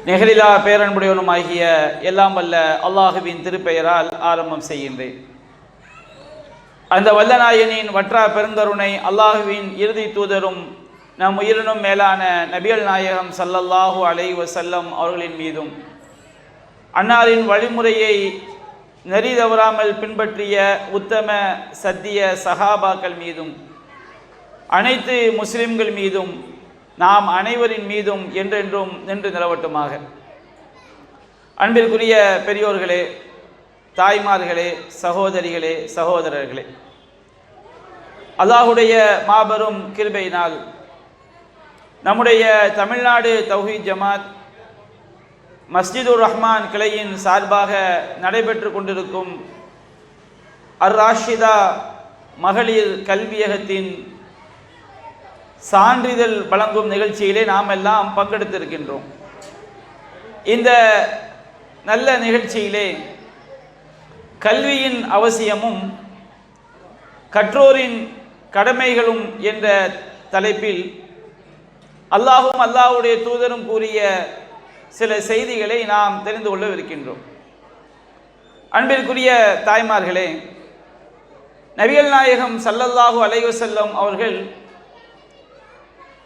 நெஹ்ரிலா பேரன்புடையவனுமாகிய எல்லாம் வல்ல அல்லாஹுவின் திருப்பெயரால் ஆரம்பம் செய்கின்றேன். அந்த வல்லநாயனின் வற்றா பெருந்தருணை அல்லாஹுவின் இறுதி தூதரும் நம் உயிரினும் மேலான நபிகள் நாயகம் ஸல்லல்லாஹு அலைஹி வஸல்லம் அவர்களின் மீதும், அன்னாரின் வழிமுறையை நெறி தவறாமல் பின்பற்றிய உத்தம சத்திய சஹாபாக்கள் மீதும், அனைத்து முஸ்லிம்கள் மீதும், நாம் அனைவரின் மீதும் என்றென்றும் நின்று நிலவட்டுமாக. அன்பிற்குரிய பெரியோர்களே, தாய்மார்களே, சகோதரிகளே, சகோதரர்களே, அல்லாஹுடைய மாபெரும் கிருபையினால் நம்முடைய தமிழ்நாடு தௌஹீத் ஜமாத் மஸ்ஜிதுர் ரஹ்மான் கிளையின் சார்பாக நடைபெற்று கொண்டிருக்கும் அர் ராஷிதா மகளிர் கல்வியகத்தின் சான்றிதழ் வழங்கும் நிகழ்ச்சியிலே நாம் எல்லாம் பங்கெடுத்திருக்கின்றோம். இந்த நல்ல நிகழ்ச்சியிலே கல்வியின் அவசியமும் கற்றோரின் கடமைகளும் என்ற தலைப்பில் அல்லாஹும் அல்லாஹ்வுடைய தூதரும் கூறிய சில செய்திகளை நாம் தெரிந்து கொள்ளவிருக்கின்றோம். அன்பிற்குரிய தாய்மார்களே, நபிகள் நாயகம் ஸல்லல்லாஹு அலைஹி வஸல்லம் அவர்கள்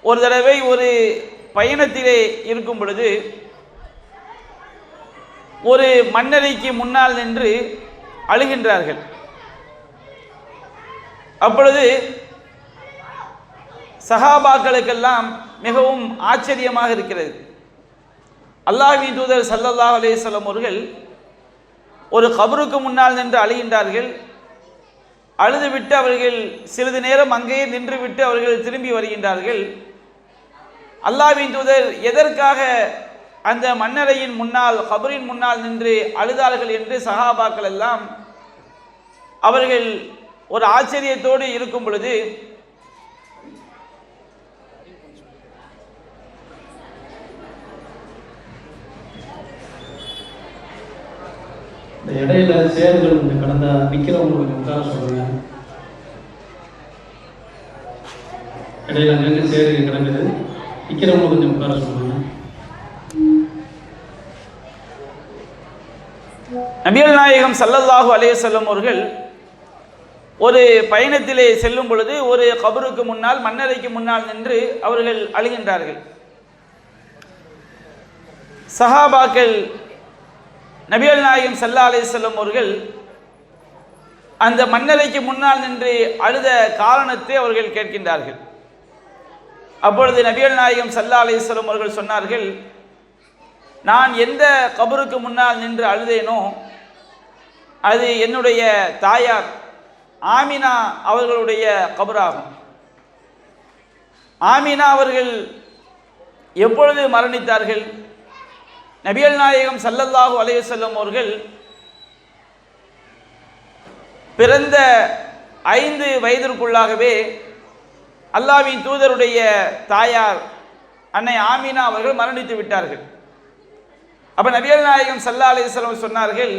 ஒரு தடவை ஒரு பயணத்திலே இருக்கும் பொழுது ஒரு மன்னரைக்கு முன்னால் நின்று அழுகின்றார்கள். அப்பொழுது சஹாபாக்களுக்கெல்லாம் மிகவும் ஆச்சரியமாக இருக்கிறது. அல்லாஹ்வின் தூதர் ஸல்லல்லாஹு அலைஹி வஸல்லம் அவர்கள் ஒரு கபருக்கு முன்னால் நின்று அழுகின்றார்கள். அழுதுவிட்டு அவர்கள் சிறிது நேரம் அங்கேயே நின்றுவிட்டு அவர்கள் திரும்பி வருகின்றார்கள். அல்லாஹ்வின் தூதர் எதற்காக அந்த மன்னரையின் முன்னால், கபரின் முன்னால் நின்று அழுதார்கள் என்று சஹாபாக்கள் எல்லாம் அவர்கள் ஒரு ஆச்சரியத்தோடு இருக்கும் பொழுது, இடையில சேர்கள் கடந்த நிக்கிறவங்களுக்கு உட்கார சொல்லுங்க. இடையில அங்கங்க சேர்கள் கிடக்குது, நிக்கிறவங்க கொஞ்சம் உட்கார சொல்லுங்க. நபிகள் நாயகம் ஸல்லல்லாஹு அலைஹி வஸல்லம் அவர்கள் ஒரு பயணத்திலே செல்லும் பொழுது ஒரு கபருக்கு முன்னால், மன்னரைக்கு முன்னால் நின்று அவர்கள் அழுகின்றார்கள். சஹாபாக்கள் நபிகள் நாயகம் ஸல்லல்லாஹு அலைஹி வஸல்லம் அவர்கள் அந்த மன்னரைக்கு முன்னால் நின்று அழுத காரணத்தை அவர்கள் கேட்கின்றார்கள். அப்பொழுது நபிகள் நாயகம் ஸல்லல்லாஹு அலைஹி வஸல்லம் அவர்கள் சொன்னார்கள், நான் எந்த கபருக்கு முன்னால் நின்று அழுதேனோ அது என்னுடைய தாயார் ஆமினா அவர்களுடைய கபராகும். ஆமினா அவர்கள் எப்பொழுது மரணித்தார்கள்? நபிகள் நாயகம் ஸல்லல்லாஹு அலைஹி வஸல்லம் அவர்கள் பிறந்த 5 வயதிற்குள்ளாகவே அல்லாஹ்வின் தூதருடைய தாயார் அன்னை ஆமினா அவர்கள் மரணித்து விட்டார்கள். அப்ப நபிகள் நாயகம் ஸல்லல்லாஹு அலைஹி வஸல்லம் சொன்னார்கள்,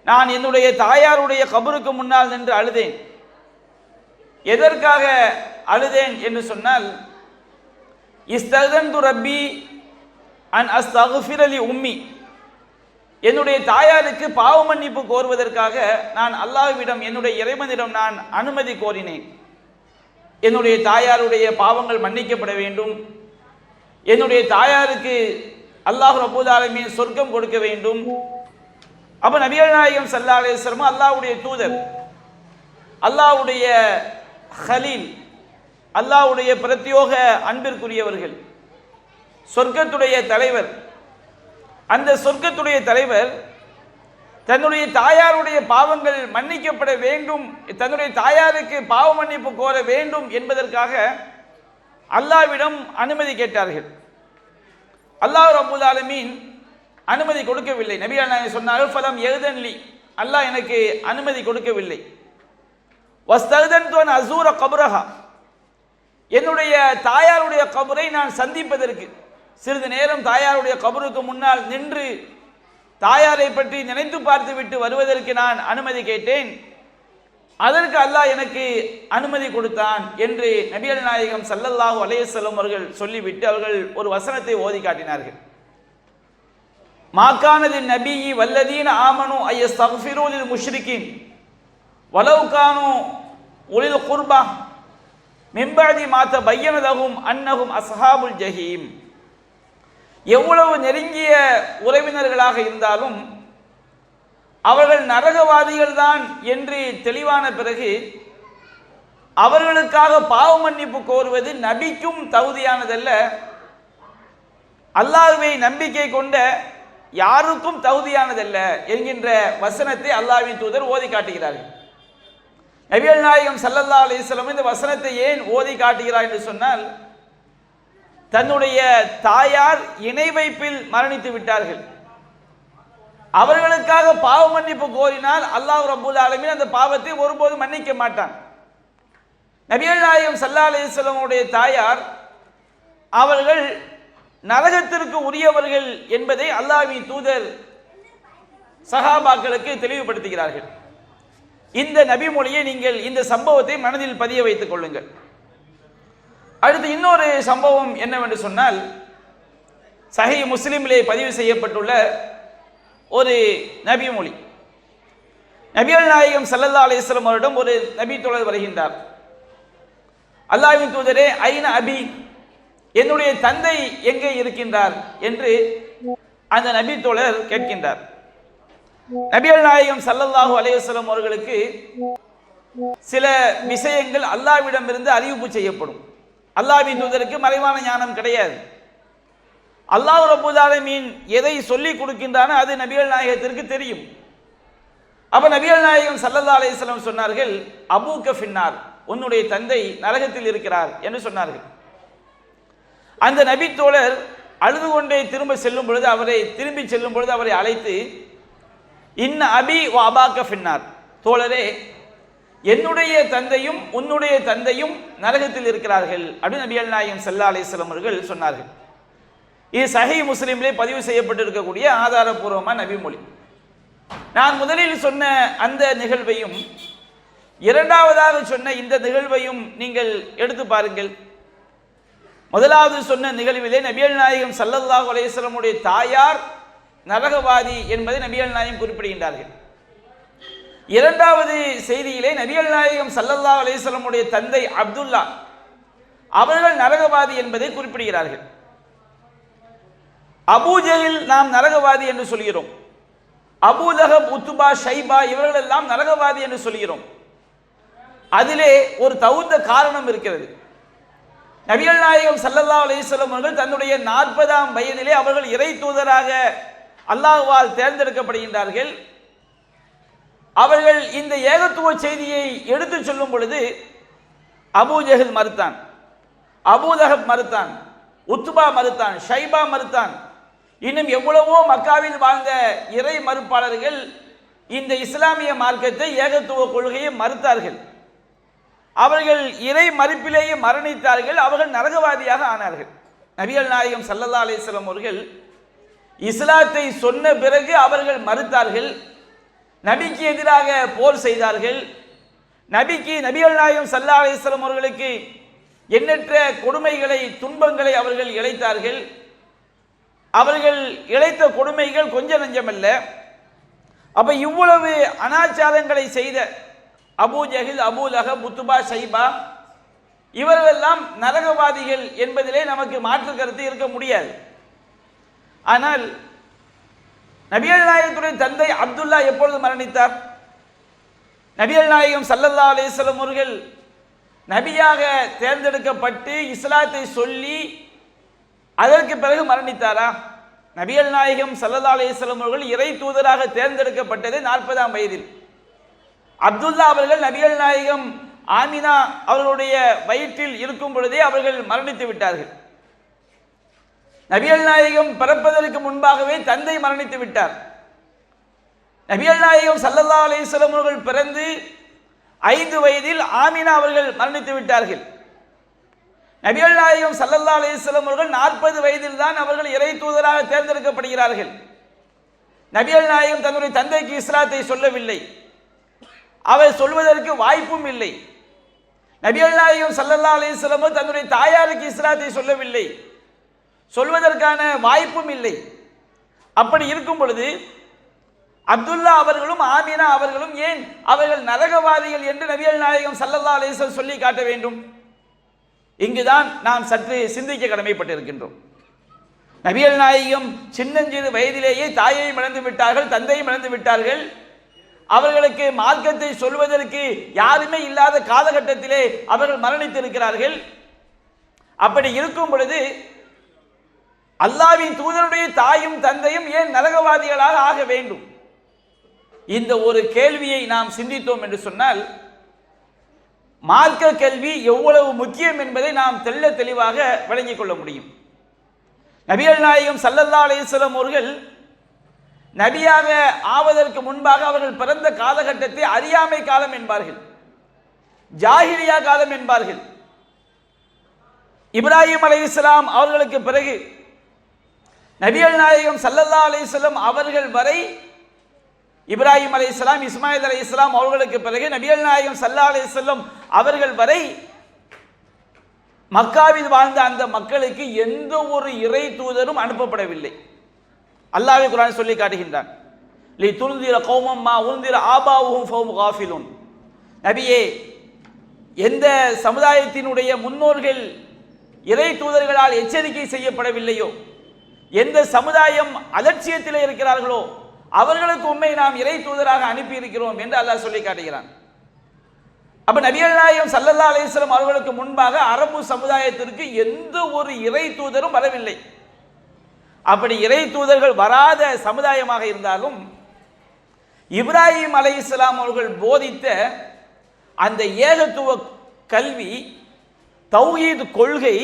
நான் என்னுடைய தாயாருடைய கபருக்கு முன்னால் நின்று அழுதேன். எதற்காக அழுதேன் என்று சொன்னால், இஸ்தகன்து ரப்பி அன் அஸ்தக்ஃபிர லி உம்மி, என்னுடைய தாயாருக்கு பாவ மன்னிப்பு கோருவதற்காக நான் அல்லாஹ்விடம், என்னுடைய இறைவனிடம் நான் அனுமதி கோரினேன். என்னுடைய தாயாருடைய பாவங்கள் மன்னிக்கப்பட வேண்டும், என்னுடைய தாயாருக்கு அல்லாஹ் ரப்பல் ஆலமீன் சொர்க்கம் கொடுக்க வேண்டும். அப்ப நபிகள் நாயகம் ஸல்லல்லாஹு அலைஹி வஸல்லம் அல்லாஹ்வுடைய தூதர், அல்லாஹ்வுடைய கலீல், அல்லாஹ்வுடைய பிரத்யோக அன்பிற்குரியவர்கள், சொர்க்கத்துடைய தலைவர். அந்த சொர்க்கத்துடைய தலைவர் தன்னுடைய தாயாருடைய பாவங்கள் மன்னிக்கப்பட வேண்டும், தன்னுடைய தாயாருக்கு பாவ மன்னிப்பு கோர வேண்டும் என்பதற்காக அல்லாஹ்விடம் அனுமதி கேட்டார்கள். அல்லாஹ் ரப்பல் ஆலமீன் அனுமதி கொடுக்கவில்லை. நபிகள் நாயகம் சொன்னார்கள், ஃபலம் யஹ்தன்லி, அல்லாஹ் எனக்கு அனுமதி கொடுக்கவில்லை. வஸ்தகன்து அன் அஸூர கப்ரஹா, என்னுடைய தாயாருடைய கபரை நான் சந்திப்பதற்கு, சிறிது நேரம் தாயாருடைய கபருக்கு முன்னால் நின்று தாயாரை பற்றி நினைத்து பார்த்து விட்டு வருவதற்கு நான் அனுமதி கேட்டேன். அதற்கு அல்லாஹ் எனக்கு அனுமதி கொடுத்தான் என்று நபிகள் நாயகம் ஸல்லல்லாஹு அலைஹி வஸல்லம் அவர்கள் சொல்லிவிட்டு அவர்கள் ஒரு வசனத்தை ஓதி காட்டினார்கள். மாகானதின் நபியி வல்லதீன ஆமனு ஐயஸ்தக்ஃபிரூலில் முஷ்ரிகின் வலவுகானு உலில் குர்பா மிம்பதி மாத்த பையனதகும் அன்னகும் அஸ்ஹாபுல் ஜஹீம். எவ்வளவு நெருங்கிய உறவினர்களாக இருந்தாலும் அவர்கள் நரகவாதிகள் தான் என்று தெளிவான பிறகு அவர்களுக்காக பாவ மன்னிப்பு கோருவது நபிக்கும் தகுதியானதல்ல, அல்லாஹ்வை நம்பிக்கை கொண்ட யாருக்கும் தகுதியானதல்ல என்கின்ற வசனத்தை அல்லாஹ்வின் தூதர் ஓதி காட்டுகிறார்கள். நபிகள் நாயகம் ஸல்லல்லாஹு அலைஹி வஸல்லம் இந்த வசனத்தை ஏன் ஓதி காட்டுகிறார் என்று சொன்னால், தன்னுடைய தாயார் இணை வைப்பில் மரணித்து விட்டார்கள். அவர்களுக்காக பாவ மன்னிப்பு கோரினால் அல்லாஹ் ரப்பல் ஆலமீன் அந்த பாவத்தை ஒருபோதும் மன்னிக்க மாட்டான். நபிகள் நாயகம் ஸல்லல்லாஹு அலைஹி வஸல்லமுடைய தாயார் அவர்கள் நரகத்திற்கு உரியவர்கள் என்பதை அல்லாஹ்வின் தூதர் சஹாபாக்களுக்கு தெளிவுபடுத்துகிறார்கள். இந்த நபி மொழியை நீங்கள் இந்த சம்பவத்தை மனதில் பதிய வைத்துக் கொள்ளுங்கள். அடுத்து இன்னொரு சம்பவம் என்னவென்று சொன்னால், சஹீஹ் முஸ்லிமிலே பதிவு செய்யப்பட்டுள்ள ஒரு நபி மொழி. நபிகள் நாயகம் ஸல்லல்லாஹு அலைஹி வஸல்லம் அவரிடம் ஒரு நபி தோழர் வருகின்றார். அல்லாஹ்வின் தூதரே, ஐன அபி, என்னுடைய தந்தை எங்கே இருக்கின்றார் என்று அந்த நபி தோழர் கேட்கின்றார். நபிகள் நாயகம் ஸல்லல்லாஹு அலைஹி வஸல்லம் அவர்களுக்கு சில விஷயங்கள் அல்லாஹ்விடமிருந்து அறிவிப்பு செய்யப்படும். அல்லாஹ்வின் தூதருக்கு மறைவான ஞானம் கிடையாது. அல்லாஹ் ரப்பல் ஆலமீன் எதை சொல்லிக் கொடுக்கின்றானோ அது நபிகள் நாயகத்திற்கு தெரியும். அப்ப நபிகள் நாயகம் ஸல்லல்லாஹு அலைஹி வஸல்லம் சொன்னார்கள், அபூக ஃபின்னார், உன்னுடைய தந்தை நரகத்தில் இருக்கிறார் என்று சொன்னார்கள். அந்த நபி தோழர் அழுது கொண்டே திரும்பி செல்லும் பொழுது அவரை அழைத்து, இன்ன அபி வ அபாக ஃபின்னார், தோழரே, என்னுடைய தந்தையும் உன்னுடைய தந்தையும் நரகத்தில் இருக்கிறார்கள் அப்படின்னு நபிகள் நாயகம் ஸல்லல்லாஹு அலைஹி வஸல்லம் அவர்கள் சொன்னார்கள். இது சஹீஹ் முஸ்லிமிலே பதிவு செய்யப்பட்டிருக்கக்கூடிய ஆதாரபூர்வமான நபி மொழி. நான் முதலில் சொன்ன அந்த நிகழ்வையும் இரண்டாவதாக சொன்ன இந்த நிகழ்வையும் நீங்கள் எடுத்து பாருங்கள். முதலாவது சொன்ன நிகழ்விலே நபிகள் நாயகம் ஸல்லல்லாஹு அலைஹி வஸல்லம் உடைய தாயார் நரகவாதி என்பதை நபிகள் நாயகம் குறிப்பிடுகின்றார்கள். இரண்டாவது செய்தியிலே நபிகள் நாயகம் ஸல்லல்லாஹு அலைஹி வஸல்லம் உடைய தந்தை அப்துல்லா அவர்கள் நரகவாதி என்பதை குறிப்பிடுகிறார்கள். அபூஜஹில் நாம் நரகவாதி என்று சொல்கிறோம். அபூலஹப், உத்பா, ஷைபா இவர்கள் எல்லாம் நரகவாதி என்று சொல்கிறோம். அதிலே ஒரு தகுந்த காரணம் இருக்கிறது. நபிகள் நாயகம் ஸல்லல்லாஹு அலைஹி வஸல்லம் அவர்கள் தன்னுடைய 40ஆம் வயதிலே அவர்கள் இறை தூதராக அல்லாஹ்வால் தேர்ந்தெடுக்கப்படுகின்றார்கள். அவர்கள் இந்த ஏகத்துவ செய்தியை எடுத்து சொல்லும் பொழுது அபூஜஹில் மறுத்தான், அபூலஹப் மறுத்தான், உத்பா மறுத்தான், ஷைபா மறுத்தான். இன்னும் எவ்வளவோ மக்காவில் வாழ்ந்த இறை மறுப்பாளர்கள் இந்த இஸ்லாமிய மார்க்கத்தை ஏகத்துவ கொள்கையை மறுத்தார்கள். அவர்கள் இறை மறுப்பிலேயே மரணித்தார்கள். அவர்கள் நரகவாதியாக ஆனார்கள். நபிகள் நாயகம் ஸல்லல்லாஹு அலைஹி வஸல்லம் அவர்கள் இஸ்லாத்தை சொன்ன பிறகு அவர்கள் மறுத்தார்கள். நபிக்கு எதிராக போர் செய்தார்கள். நபிகள் நாயகம் ஸல்லல்லாஹு அலைஹி வஸல்லம் அவர்களுக்கு எண்ணற்ற கொடுமைகளை, துன்பங்களை அவர்கள் இழைத்தார்கள். அவர்கள் இழைத்த கொடுமைகள் கொஞ்ச நஞ்சமல்ல. அப்ப இவ்வளவு அனாச்சாரங்களை செய்த அபூஜஹில், அபூலஹப், உத்பா, ஷைபா இவர்களெல்லாம் நரகவாதிகள் என்பதிலே நமக்கு மாற்று கருத்து இருக்க முடியாது. ஆனால் நபிகள் நாயகத்துடைய தந்தை அப்துல்லா எப்பொழுது மரணித்தார்? நபிகள் நாயகம் ஸல்லல்லாஹு அலைஹி வஸல்லம் அவர்கள் நபியாக தேர்ந்தெடுக்கப்பட்டு இஸ்லாத்தை சொல்லி அதற்கு பிறகு மரணித்தாரா? நபிகள் நாயகம் ஸல்லல்லாஹு அலைஹி வஸல்லம் அவர்கள் இறை தூதராக தேர்ந்தெடுக்கப்பட்டது 40ஆம் வயதில். அப்துல்லா அவர்கள் நபிகள் நாயகம் ஆமினா அவர்களுடைய வயிற்றில் இருக்கும் பொழுதே அவர்கள் மரணித்து விட்டார்கள். நபிகள் நாயகம் பிறப்பதற்கு முன்பாகவே தந்தை மரணித்து விட்டார். நபிகள் நாயகம் ஸல்லல்லாஹு அலைஹி வஸல்லம் அவர்கள் பிறந்து 5 வயதில் ஆமினா அவர்கள் மரணித்து விட்டார்கள். நபிகள் நாயகம் ஸல்லல்லாஹு அலைஹி வஸல்லம் அவர்கள் 40 வயதில் தான் அவர்கள் இறை தூதராக தேர்ந்தெடுக்கப்படுகிறார்கள். நபிகள் நாயகம் தன்னுடைய தந்தைக்கு இஸ்லாத்தை சொல்லவில்லை. அவர் சொல்வதற்கு வாய்ப்பும் இல்லை. நபிகள் நாயகம் ஸல்லல்லாஹு அலைஹி வஸல்லம் தன்னுடைய தாயாருக்கு இஸ்லாத்தை சொல்லவில்லை. சொல்வதற்கான வாய்ப்பும் இல்லை. அப்படி இருக்கும் பொழுது அப்துல்லா அவர்களும் ஆமினா அவர்களும் ஏன் அவர்கள் நரகவாதிகள் என்று நபிகள் நாயகம் ஸல்லல்லாஹு அலைஹி வஸல்லம் சொல்லி காட்ட வேண்டும்? இங்குதான் நாம் சற்று சிந்திக்க கடமைப்பட்டிருக்கின்றோம். நபிகள் நாயகம் சின்னஞ்சிறு வயதிலேயே தாயை இழந்து விட்டார்கள், தந்தையும் இழந்து விட்டார்கள். அவர்களுக்கு மார்க்கத்தை சொல்வதற்கு யாருமே இல்லாத காலகட்டத்திலே அவர்கள் மரணித்திருக்கிறார்கள். அப்படி இருக்கும் பொழுது அல்லாஹ்வின் தூதருடைய தாயும் தந்தையும் ஏன் நரகவாதிகளாக ஆக வேண்டும்? இந்த ஒரு கேள்வியை நாம் சிந்தித்தோம் என்று சொன்னால் மார்க்க கல்வி எவ்வளவு முக்கியம் என்பதை நாம் தெள்ள தெளிவாக விளங்கிக் கொள்ள முடியும். நபிகள் நாயகம் ஸல்லல்லாஹு அலைஹி வஸல்லம் அவர்கள் நபியாக ஆவதற்கு முன்பாக அவர்கள் பிறந்த காலகட்டத்தை அறியாமை காலம் என்பார்கள், ஜாஹிலியா காலம் என்பார்கள். இப்ராஹிம் அலைஹிஸ்ஸலாம் அவர்களுக்கு பிறகு நபிகள் நாயகம் ஸல்லல்லாஹு அலைஹி வஸல்லம் அவர்கள் வரை, இப்ராஹிம் அலைஹிஸ்ஸலாம் இஸ்மாயில் அலைஹிஸ்ஸலாம் அவர்களுக்கு பிறகு நபிகள் நாயகம் ஸல்லல்லாஹு அலைஹி வஸல்லம் அவர்கள் வரை மக்காவில் வாழ்ந்த அந்த மக்களுக்கு எந்த ஒரு இறை தூதரும் அனுப்பப்படவில்லை. அல்லாஹ் குர்ஆனில் சொல்லி காட்டுகின்றான், லி துன்திர கௌமம் மா உன்திர ஆபாவுஹும் ஃபஹும் காஃபிலூன். நபியே, எந்த சமுதாயத்தினுடைய முன்னோர்கள் இறை தூதர்களால் எச்சரிக்கை செய்யப்படவில்லையோ, எந்த சமுதாயம் அலட்சியத்தில் இருக்கிறார்களோ அவர்களுக்கு உண்மை நாம் இறை தூதராக அனுப்பி இருக்கிறோம் என்று அல்லாஹ் சொல்லி காட்டுகிறான். அப்ப நபிகள் நாயகம் ஸல்லல்லாஹு அலைஹி வஸல்லம் அவர்களுக்கு முன்பாக அரபு சமுதாயத்திற்கு எந்த ஒரு இறை தூதரும் வரவில்லை. அப்படி இறை தூதர்கள் வராத சமுதாயமாக இருந்தாலும் இப்ராஹிம் அலைஹிஸ்ஸலாம் அவர்கள் போதித்த அந்த ஏகத்துவ கல்வி, தௌஹீத் கொள்கை,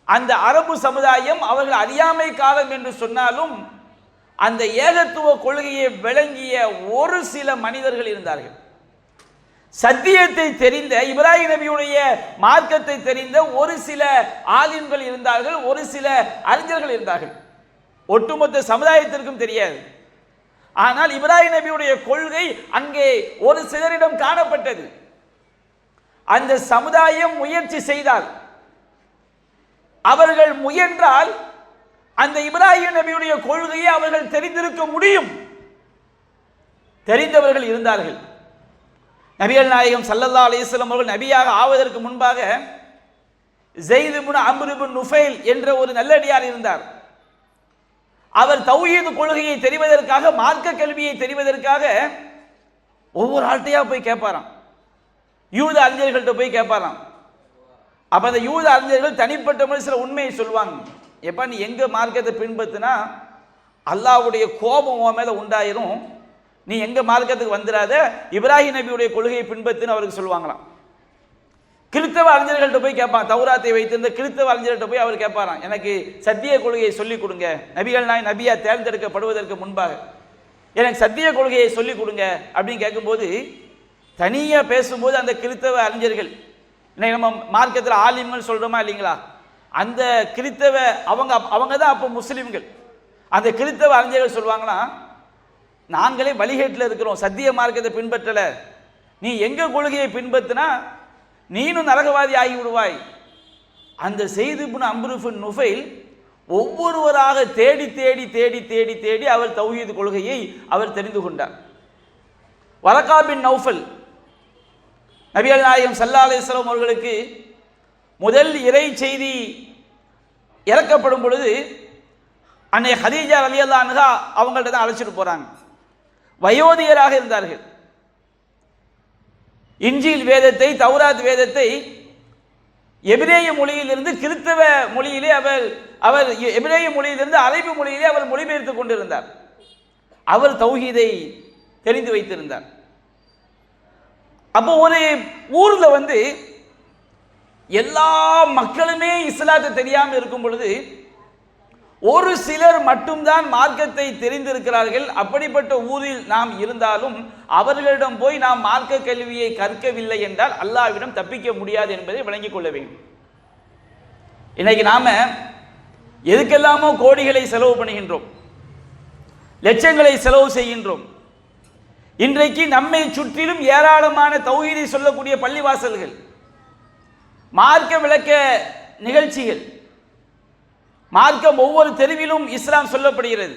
அந்த அரபு சமுதாயம் அவர்கள் அறியாமை காலம் என்று சொன்னாலும் அந்த ஏகத்துவ கொள்கையை விளங்கிய ஒரு சில மனிதர்கள் இருந்தார்கள். சத்தியத்தை தெரிந்த, இப்ராஹிம் நபியுடைய மார்க்கத்தை தெரிந்த ஒரு சில ஆலிம்கள் இருந்தார்கள், ஒரு சில அறிஞர்கள் இருந்தார்கள். ஒட்டுமொத்த சமுதாயத்திற்கும் தெரியாது. ஆனால் இப்ராஹிம் நபியுடைய கொள்கை அங்கே ஒரு சிலரிடம் காணப்பட்டது. அந்த சமுதாயம் முயற்சி செய்தால், அவர்கள் முயன்றால் அந்த இப்ராஹிம் நபியுடைய கொள்கையை அவர்கள் தெரிந்திருக்க முடியும். தெரிந்தவர்கள் இருந்தார்கள். நபிகள் நாயகம் ஸல்லல்லாஹு அலைஹி வஸல்லம் அவர்கள் நபியாக ஆவதற்கு முன்பாக ஸைத் இப்னு அம்ர் இப்னு நுஃபைல் என்ற ஒரு நல்லடியார் இருந்தார். அவர் தௌஹீத் கொள்கையை தெரிவதற்காக, மார்க்க கல்வியை தெரிவதற்காக ஒவ்வொரு ஆள்கிட்டையா போய் கேட்பாராம், யூத அறிஞர்கள்ட்ட போய் கேட்பாராம். அப்ப அந்த யூத அறிஞர்கள் தனிப்பட்ட முறை சில உண்மையை சொல்லுவாங்க. எப்ப நீ எங்க மார்க்கத்தை பின்பற்றினா அல்லாஹ்வுடைய கோபம் உன் மேல உண்டாயிரும், நீ எங்க மார்க்கத்துக்கு வந்துடாத, இப்ராஹிம் நபியுடைய கொள்கையை பின்பற்றுன்னு அவருக்கு சொல்லுவாங்களாம். கிறிஸ்தவ அறிஞர்கள்ட்ட போய் கேட்பான், தௌராத்தை வைத்திருந்த கிறிஸ்தவ அறிஞர்கள்ட்ட போய் அவர் கேட்பாராம், எனக்கு சத்திய கொள்கையை சொல்லிக் கொடுங்க, நபிகள் நாய் நபியா தேர்ந்தெடுக்கப்படுவதற்கு முன்பாக எனக்கு சத்திய கொள்கையை சொல்லிக் கொடுங்க அப்படின்னு கேட்கும்போது, தனியா பேசும்போது அந்த கிறிஸ்தவ அறிஞர்கள், இன்னைக்கு நம்ம மார்க்கத்தில் ஆலிம்கள் சொல்றோமா இல்லைங்களா, அந்த கிறிஸ்தவ அவங்க தான் அப்போ முஸ்லிம்கள். அந்த கிறிஸ்தவ அறிஞர்கள் சொல்லுவாங்களாம், நாங்களே வழிகேட்டில் இருக்கிறோம், சத்திய மார்க்கத்தை பின்பற்றல, நீ எங்க கொள்கையை பின்பற்றினா நீனும் நரகவாதி ஆகி விடுவாய். அந்த ஸைத் இப்னு அம்ர் இப்னு நுஃபைல் ஒவ்வொருவராக தேடி தேடி தேடி தேடி தேடி அவர் தௌஹீத் கொள்கையை அவர் தெரிந்து கொண்டார். வரகா பின் நௌஃபல் நபிகள் நாயகம் ஸல்லல்லாஹு அலைஹி வஸல்லம் அவர்களுக்கு முதல் இறை செய்தி இறக்கப்படும் பொழுது அன்னை ஹதீஜா ரலியல்லாஹு அன்ஹா அவங்கள்ட்ட தான் அழைச்சிட்டு போறாங்க. வயோதிகராக இருந்தார்கள். இன்ஜீல் வேதத்தை, தௌராத் வேதத்தை எபிரேய மொழியிலிருந்து கிறிஸ்தவ மொழியிலே அவர் எபிரேய மொழியிலிருந்து அரபி மொழியிலே அவர் மொழிபெயர்த்து கொண்டிருந்தார். அவர் தௌஹீதை தெரிந்து வைத்திருந்தார். அப்போ ஒரு ஊர்ல எல்லா மக்களுமே இஸ்லாத்தை தெரியாமல் இருக்கும் பொழுது ஒரு சிலர் மட்டும்தான் மார்க்கத்தை தெரிந்திருக்கிறார்கள். அப்படிப்பட்ட ஊரில் நாம் இருந்தாலும் அவர்களிடம் போய் நாம் மார்க்க கல்வியை கற்கவில்லை என்றால் அல்லாஹ்விடம் தப்பிக்க முடியாது என்பதை விளங்கிக் கொள்ள வேண்டும். இன்னைக்கு நாம எதுக்கெல்லாமோ கோடிகளை செலவு பண்ணுகின்றோம், லட்சங்களை செலவு செய்கின்றோம். இன்றைக்கு நம்மை சுற்றிலும் ஏராளமான தௌஹீதை சொல்லக்கூடிய பள்ளிவாசல்கள், மார்க்க விளக்க நிகழ்ச்சிகள், மார்க்கம் ஒவ்வொரு தெருவிலும் இஸ்லாம் சொல்லப்படுகிறது.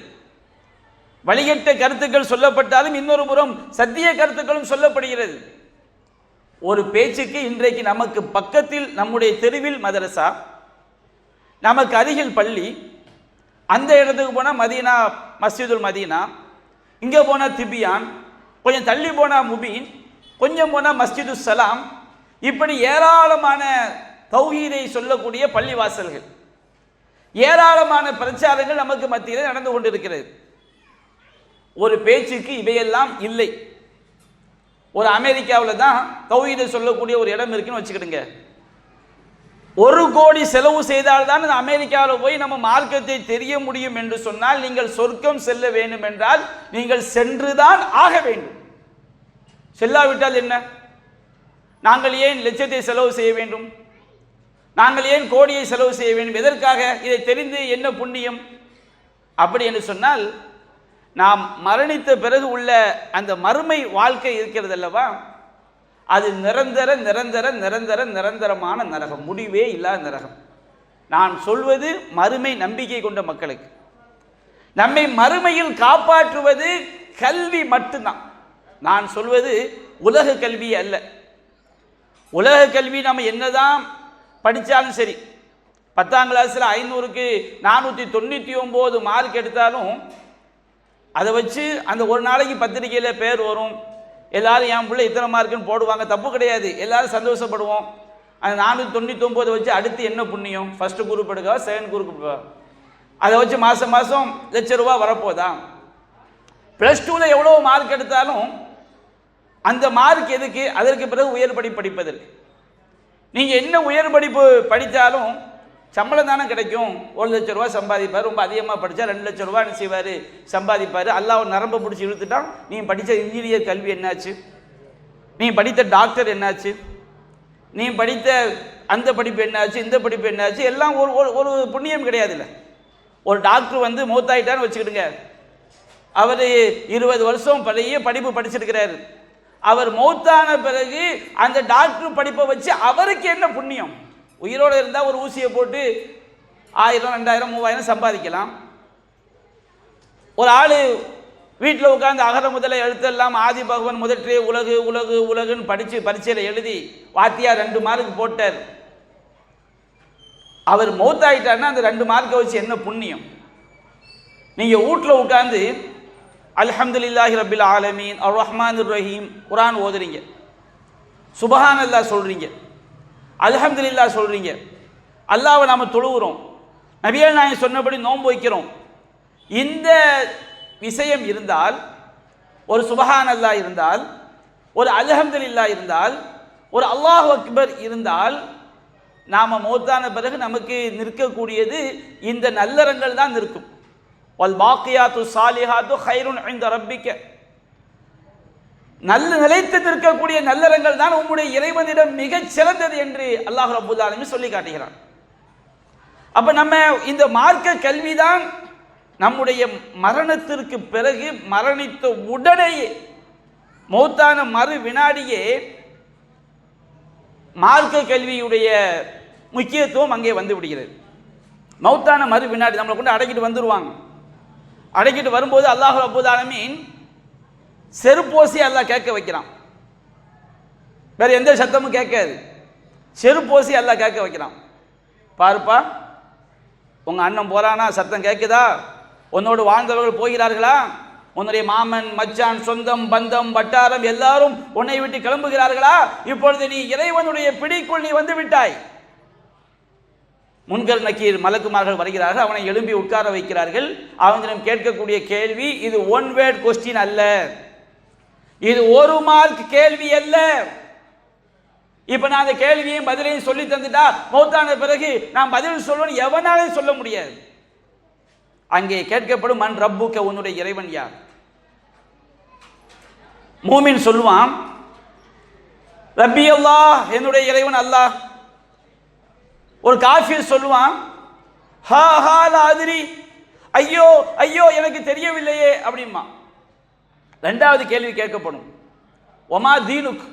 வழிகட்ட கருத்துக்கள் சொல்லப்பட்டாலும் இன்னொரு புறம் சத்திய கருத்துக்களும் சொல்லப்படுகிறது. ஒரு பேச்சுக்கு இன்றைக்கு நமக்கு பக்கத்தில் நம்முடைய தெருவில் மதரசா, நமக்கு அருகில் பள்ளி, அந்த இடத்துக்கு போனால் மதீனா மஸ்ஜிதுல் மதீனா, இங்கே போனால் திபியான், கொஞ்சம் தள்ளி போனால் முபீன், கொஞ்சம் போனால் மஸ்ஜிது சலாம், இப்படி ஏராளமான தௌஹீதை சொல்லக்கூடிய பள்ளிவாசல்கள், ஏராளமான பிரச்சாரங்கள் நமக்கு மத்தியில் நடந்து கொண்டிருக்கிறது. ஒரு பேச்சுக்கு இவையெல்லாம் இல்லை. ஒரு அமெரிக்காவில் தான் தௌஹீதை சொல்லக்கூடிய ஒரு இடம் இருக்குன்னு வச்சுக்கிடுங்க. 1 கோடி செலவு செய்தால்தான் அந்த அமெரிக்காவில் போய் நம்ம மார்க்கத்தை தெரிய முடியும் என்று சொன்னால், நீங்கள் சொர்க்கம் செல்ல வேண்டும் என்றால் நீங்கள் சென்றுதான் ஆக வேண்டும். செல்லாவிட்டால் என்ன? நாங்கள் ஏன் லட்சத்தை செலவு செய்ய வேண்டும்? நாங்கள் ஏன் கோடியை செலவு செய்ய வேண்டும்? எதற்காக? இதை தெரிந்து என்ன புண்ணியம்? அப்படி என்று சொன்னால், நாம் மரணித்த பிறகு உள்ள அந்த மறுமை வாழ்க்கை இருக்கிறது அல்லவா, அது நிரந்தர நிரந்தர நிரந்தர நிரந்தரமான நரகம், முடிவே இல்லாத நரகம். நான் சொல்வது மறுமை நம்பிக்கை கொண்ட மக்களுக்கு. நம்மை மறுமையில் காப்பாற்றுவது கல்வி மட்டும்தான். நான் சொல்வது உலக கல்வி அல்ல. உலக கல்வி நம்ம என்னதான் படித்தாலும் சரி, 10ஆம் கிளாஸில் 500க்கு 499 மார்க் எடுத்தாலும் அதை வச்சு அந்த ஒரு நாளைக்கு பத்திரிகையில் பேர் வரும், எல்லாரும் என் பிள்ளை இத்தனை மார்க்குன்னு போடுவாங்க, தப்பு கிடையாது, எல்லாரும் சந்தோஷப்படுவோம். அந்த 499 வச்சு அடுத்து என்ன புண்ணியம்? ஃபர்ஸ்ட் குரூப் எடுக்கவா, செகண்ட் குரூப் எடுக்கவா? அதை வச்சு மாதம் மாதம் ₹1,00,000 வரப்போதா? +2ல் எவ்வளோ மார்க் எடுத்தாலும் அந்த மார்க் எதுக்கு? அதற்கு பிறகு உயர் படிப்பு படிப்பதற்கு. நீங்கள் என்ன உயர் படிப்பு படித்தாலும் சம்பளம் தானே கிடைக்கும். ₹1,00,000 சம்பாதிப்பார். ரொம்ப அதிகமாக படித்தா ₹2,00,000 என்ன செய்வார்? சம்பாதிப்பார். அல்லாஹ் நரம்பை பிடிச்சி இழுத்துட்டான். நீங்கள் படித்த இன்ஜினியர் கல்வி என்னாச்சு? நீங்கள் படித்த டாக்டர் என்னாச்சு? நீங்கள் படித்த அந்த படிப்பு என்னாச்சு? இந்த படிப்பு என்னாச்சு? எல்லாம் ஒரு புண்ணியம் கிடையாதுல்ல. ஒரு டாக்டர் வந்து மௌத்தாயிட்டான்னு வச்சுக்கிடுங்க, அவர் 20 வருஷம் பழைய படிப்பு படிச்சிருக்கிறாரு. அவர் மௌத்தான பிறகு அந்த டாக்டர் படிப்பை வச்சு அவருக்கு என்ன புண்ணியம்? உயிரோடு இருந்தால் ஒரு ஊசியை போட்டு 1000, 2000, 3000 சம்பாதிக்கலாம். ஒரு ஆள் வீட்டில் உட்காந்து அகர முதல எழுத்தெல்லாம் ஆதி பகவன் முதற்றே உலகு உலகு உலகுன்னு படித்து பரீட்சையில் எழுதி வாத்தியார் 2 மார்க் போட்டார். அவர் மௌத்தாயிட்டார்னா அந்த 2 மார்க்கை வச்சு என்ன புண்ணியம்? நீங்கள் வீட்டில் உட்காந்து அல்ஹம்துலில்லாஹி ரப்பில் ஆலமீன் அர் ரஹ்மானிர் ரஹீம் குர்ஆன் ஓதுறீங்க, சுபஹானல்லாஹ் சொல்கிறீங்க, அல்ஹம்துலில்லாஹ் சொல்கிறீங்க, அல்லாஹ்வை நாம் தொழுகிறோம், நபிகள் நாயகம் சொன்னபடி நோன்பு வைக்கிறோம். இந்த விஷயம் இருந்தால், ஒரு சுபஹானல்லாஹ் இருந்தால், ஒரு அல்ஹம்துலில்லாஹ் இருந்தால், ஒரு அல்லாஹு அக்பர் இருந்தால், நாம் மௌத்தான பிறகு நமக்கு நிற்கக்கூடியது இந்த நல்லறங்கள் தான் நிற்கும். வல் பாக்கியாத்து சாலிஹாத்து ஹைருன் இன்த ரப்பிக்க, நல்ல நிலைத்து நிற்கக்கூடிய நல்லறங்கள் தான் உம்முடைய இறைவனிடம் மிகச் சிறந்தது என்று அல்லாஹ் ரப்பல் ஆலமீன் சொல்லி காட்டுகிறான். அப்ப நம்ம இந்த மார்க்க கல்விதான் நம்முடைய மரணத்திற்கு பிறகு, மரணித்த உடனேயே, மௌத்தான மறு வினாடியே மார்க்க கல்வியுடைய முக்கியத்துவம் அங்கே வந்து விடுகிறது. மௌத்தான மறு வினாடி நம்மளை கொண்டு அடக்கிட்டு வந்துடுவாங்க. அடக்கிட்டு வரும்போது அல்லாஹ் ரப்பல் ஆலமீன் செருப்போசி அல்லாஹ் கேட்க வைக்கிறான். வேற எந்த சத்தமும் கேட்காது. செருப்போசி அல்லாஹ் கேட்க வைக்கிறான். பாருப்பா, உங்க அண்ணன் போறானா? சத்தம் கேட்குதா? உன்னோடு வாழ்ந்தவர்கள் போகிறார்களா? உன்னுடைய மாமன், மச்சான், சொந்தம், பந்தம், வட்டாரம் எல்லாரும் உன்னை விட்டு கிளம்புகிறார்களா? இப்பொழுது நீ இறைவனுடைய பிடிக்குள் நீ வந்து விட்டாய். முன்கர் நக்கீர் மலக்குமார்கள் வருகிறார்கள். அவனை எழும்பி உட்கார வைக்கிறார்கள். அவனிடம் கேட்கக்கூடிய கேள்வி இது 1 வேர்ட் கொஸ்டின் அல்ல, இது 1 மார்க் கேள்வி அல்ல. இப்ப நான் அந்த கேள்வியும் பதிலையும் சொல்லி தந்துட்டா மௌத்தான பிறகு நான் பதில் சொல்லுவேன் எவனாலும் சொல்ல முடியாது. அங்கே கேட்கப்படும் மன் ரப்புக்க, உன்னுடைய இறைவன் யார்? மூமின் சொல்லுவான் ரப்பி அல்லாஹ், என்னுடைய இறைவன் அல்லாஹ். ஒரு காஃபிர் சொல்லுவான் ஹா ஹா லா அத்ரி, ஐயோ ஐயோ எனக்கு தெரியவில்லையே அப்படிமா. 2வது கேள்வி கேட்கப்படும் ஒமா தீனுக்,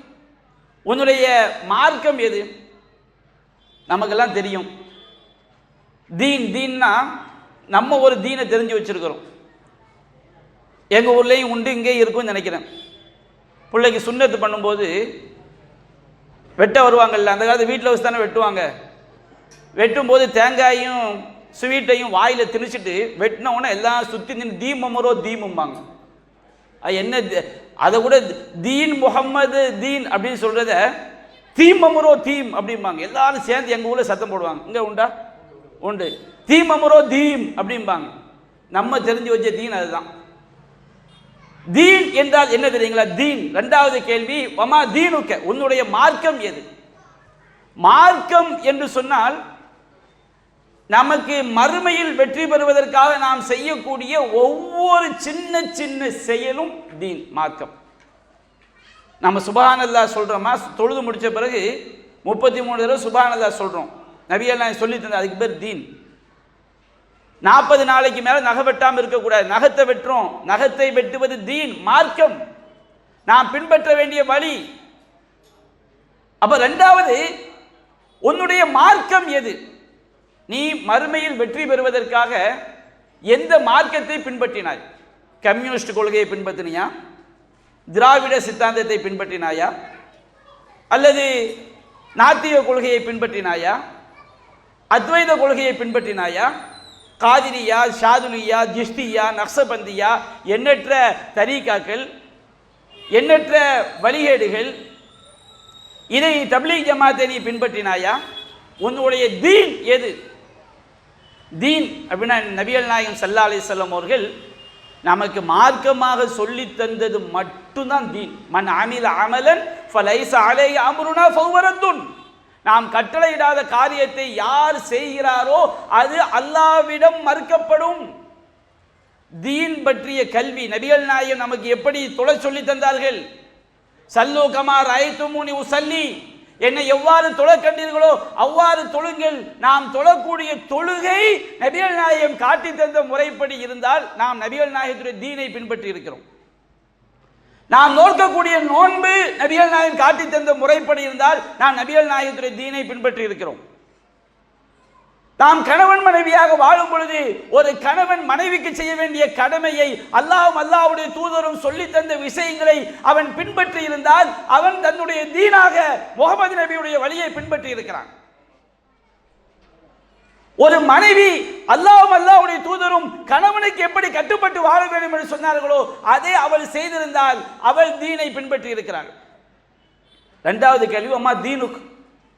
உன்னுடைய மார்க்கம் எது? நமக்கெல்லாம் தெரியும். தீன்னா நம்ம ஒரு தீனை தெரிஞ்சு வச்சிருக்கிறோம். எங்கள் ஊர்லேயும் உண்டு, இங்கே இருக்கும்னு நினைக்கிறேன். பிள்ளைக்கு சுண்ணத்து பண்ணும்போது வெட்ட வருவாங்கல்ல, அந்த காலத்து வீட்டில் வச்சு தானே வெட்டுவாங்க. வெட்டும்போது தேங்காயும் ஸ்வீட்டையும் வாயில் திணிச்சிட்டு வெட்டின உடனே எல்லாம் சுற்றி நின்று தீமமரோ தீமும்பாங்க. அது என்ன, அதை கூட தீன் முகம்மது தீன் அப்படின்னு சொல்கிறத தீமமரோ தீம் அப்படிம்பாங்க. எல்லாரும் சேர்ந்து எங்கள் ஊரில் சத்தம் போடுவாங்க. இங்கே உண்டா? உண்டு. தீமமரோ தீம் அப்படிம்பாங்க. நம்ம தெரிஞ்சு வச்ச தீன் அதுதான். தீன் என்றால் என்ன தெரியுங்களா? தீன். இரண்டாவது கேள்வி, வமா தீனுக்க, உன்னுடைய மார்க்கம் எது? மார்க்கம் என்று சொன்னால் நமக்கு மறுமையில் வெற்றி பெறுவதற்காக நாம் செய்யக்கூடிய ஒவ்வொரு சின்ன சின்ன செயலும் தீன், மார்க்கம். நம்ம சுப்ஹானல்லாஹ் சொல்றோமா? தொழுது முடிச்ச பிறகு 33 தடவை சுப்ஹானல்லாஹ் சொல்றோம். நபியெல்லாம் சொல்லி தந்த, அதுக்கு பேர் தீன். 40 நாளைக்கு மேல நகை வெட்டாமல் இருக்கக்கூடாது. நகத்தை வெட்டுறோம், நகத்தை வெட்டுவது தீன், மார்க்கம், நாம் பின்பற்ற வேண்டிய வழி. அப்ப இரண்டாவது, உன்னுடைய மார்க்கம் எது? நீ மறுமையில் வெற்றி பெறுவதற்காக எந்த மார்க்கத்தை பின்பற்றினாய்? கம்யூனிஸ்ட் கொள்கையை பின்பற்றினியா? திராவிட சித்தாந்தத்தை பின்பற்றினாயா? அல்லது நாத்திக கொள்கையை பின்பற்றினாயா? அத்வைத கொள்கையை பின்பற்றினாயா? காதிரியா, ஷாதுலியா, ஜிஷ்தியா, நக்சபந்தியா, எண்ணற்ற தரீகாக்கள், எண்ணற்ற வழிகேடுகள், இதை தப்லீக் ஜமாத்தை நீ பின்பற்றினாயா? உன்னுடைய தீன் எது? தீன் அப்படின்னா நபிகள் நாயகம் ஸல்லல்லாஹு அலைஹி வஸல்லம் அவர்கள் நமக்கு மார்க்கமாக சொல்லி தந்தது மட்டும்தான் தீன். மன் அமில அமலன் ஃபலைஸ அலைஹி அம்ருனா ஃபஹுவ ரத்துன். நாம் கட்டளையிடாத காரியத்தை யார் செய்கிறாரோ அது அல்லாஹ்விடம் மறுக்கப்படும். தீன் பற்றிய கல்வி நபிகள் நாயகம் நமக்கு எப்படி தொழ சொல்லி தந்தார்கள்? சல்லு கமா ரஅய்துமூனி உஸல்லி, என்னை எவ்வாறு தொழ கண்டீர்களோ அவ்வாறு தொழுங்கள். நாம் தொழக்கூடிய தொழுகை நபிகள் நாயகம் காட்டி தந்த முறைப்படி இருந்தால் நாம் நபிகள் நாயகத்துடைய தீனை பின்பற்றி இருக்கிறோம். நாம் நோக்கக்கூடிய நோன்பு நபிகள் நாயகம் காட்டி தந்த முறைப்படி இருந்தால் நாம் நபிகள் நாயகத்துடைய தீனை பின்பற்றி இருக்கிறோம். நாம் கணவன் மனைவியாக வாழும் பொழுது ஒரு கணவன் மனைவிக்கு செய்ய வேண்டிய கடமையை அல்லாஹ்வும் அல்லாஹ்வுடைய தூதரும் சொல்லி தந்த விஷயங்களை அவன் பின்பற்றி இருந்தால் அவன் தன்னுடைய தீனாக முகமது நபியுடைய வழியை பின்பற்றி இருக்கிறான். ஒரு மனைவி அல்லாஹ்வும் அல்லாஹ்வுடைய தூதரும் கணவனுக்கு எப்படி கட்டுப்பட்டு வாழ வேண்டும் என்று சொன்னார்களோ அதை அவள் செய்திருந்தால் அவள் தீனை பின்பற்றி இருக்கிறாள். இரண்டாவது கேள்வி, அம்மா தீனுக்,